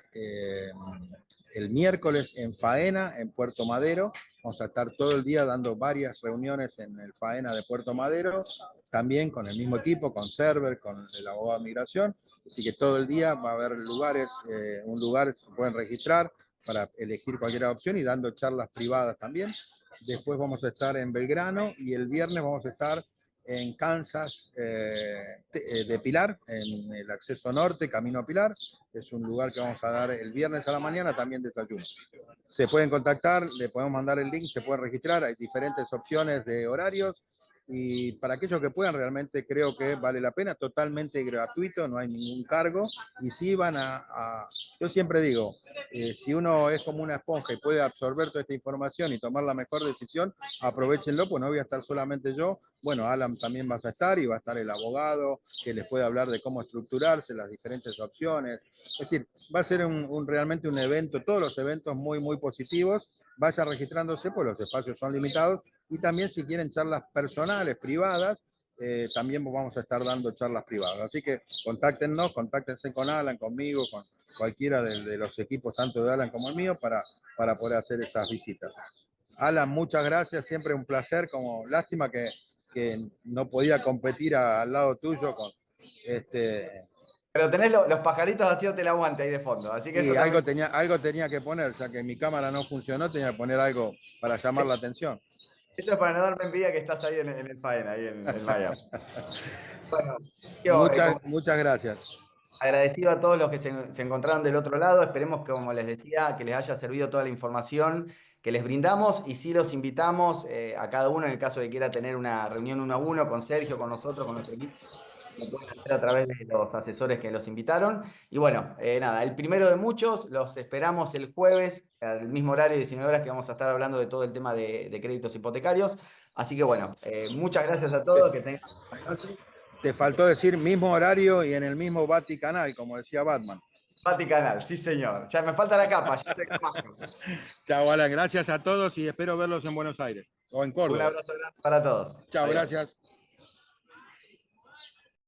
Speaker 2: el miércoles en Faena, en Puerto Madero. Vamos a estar todo el día dando varias reuniones en el Faena de Puerto Madero, también con el mismo equipo, con Server, con el abogado de migración. Así que todo el día va a haber lugares, un lugar se pueden registrar para elegir cualquier opción, y dando charlas privadas también. Después vamos a estar en Belgrano, y el viernes vamos a estar en Kansas de Pilar, en el acceso norte, camino a Pilar. Es un lugar que vamos a dar el viernes a la mañana, también desayuno. Se pueden contactar, le podemos mandar el link, se pueden registrar, hay diferentes opciones de horarios, y para aquellos que puedan, realmente creo que vale la pena, totalmente gratuito, no hay ningún cargo. Y si van yo siempre digo, si uno es como una esponja y puede absorber toda esta información y tomar la mejor decisión, aprovechenlo, pues no voy a estar solamente yo. Bueno, Alan también vas a estar, y va a estar el abogado que les puede hablar de cómo estructurarse, las diferentes opciones. Es decir, va a ser realmente un evento, todos los eventos muy, muy positivos. Vayan registrándose, pues los espacios son limitados. Y también, si quieren charlas personales, privadas, también vamos a estar dando charlas privadas. Así que contáctense con Alan, conmigo, con cualquiera de los equipos, tanto de Alan como el mío, para poder hacer esas visitas. Alan, muchas gracias, siempre un placer. Como lástima que no podía competir al lado tuyo con este.
Speaker 1: Pero tenés los pajaritos haciéndote el aguante ahí de fondo, así que
Speaker 2: Y
Speaker 1: eso también.
Speaker 2: algo tenía que poner, ya que mi cámara no funcionó, tenía que poner algo para llamar la atención.
Speaker 1: Eso es para no darme envidia que estás ahí en el Faena, ahí en Miami. Bueno, yo,
Speaker 2: Muchas gracias.
Speaker 1: agradecido a todos los que se encontraron del otro lado. Esperemos que, como les decía, que les haya servido toda la información que les brindamos. Y sí los invitamos a cada uno, en el caso de que quiera tener una reunión uno a uno con Sergio, con nosotros, con nuestro equipo. Lo pueden hacer a través de los asesores que los invitaron. Y bueno, nada, el primero de muchos, los esperamos el jueves, al mismo horario, 19 horas, que vamos a estar hablando de todo el tema de créditos hipotecarios. Así que bueno, muchas gracias a todos, que tengan buenas noches.
Speaker 2: Te faltó decir mismo horario y en el mismo Vaticanal, como decía Batman.
Speaker 1: Vaticanal, sí señor. Ya me falta la capa, ya te majo.
Speaker 2: Chao, Alan. Gracias a todos y espero verlos en Buenos Aires o en
Speaker 1: Un
Speaker 2: Córdoba.
Speaker 1: abrazo grande para todos.
Speaker 2: Chao,
Speaker 1: Adiós.
Speaker 2: gracias.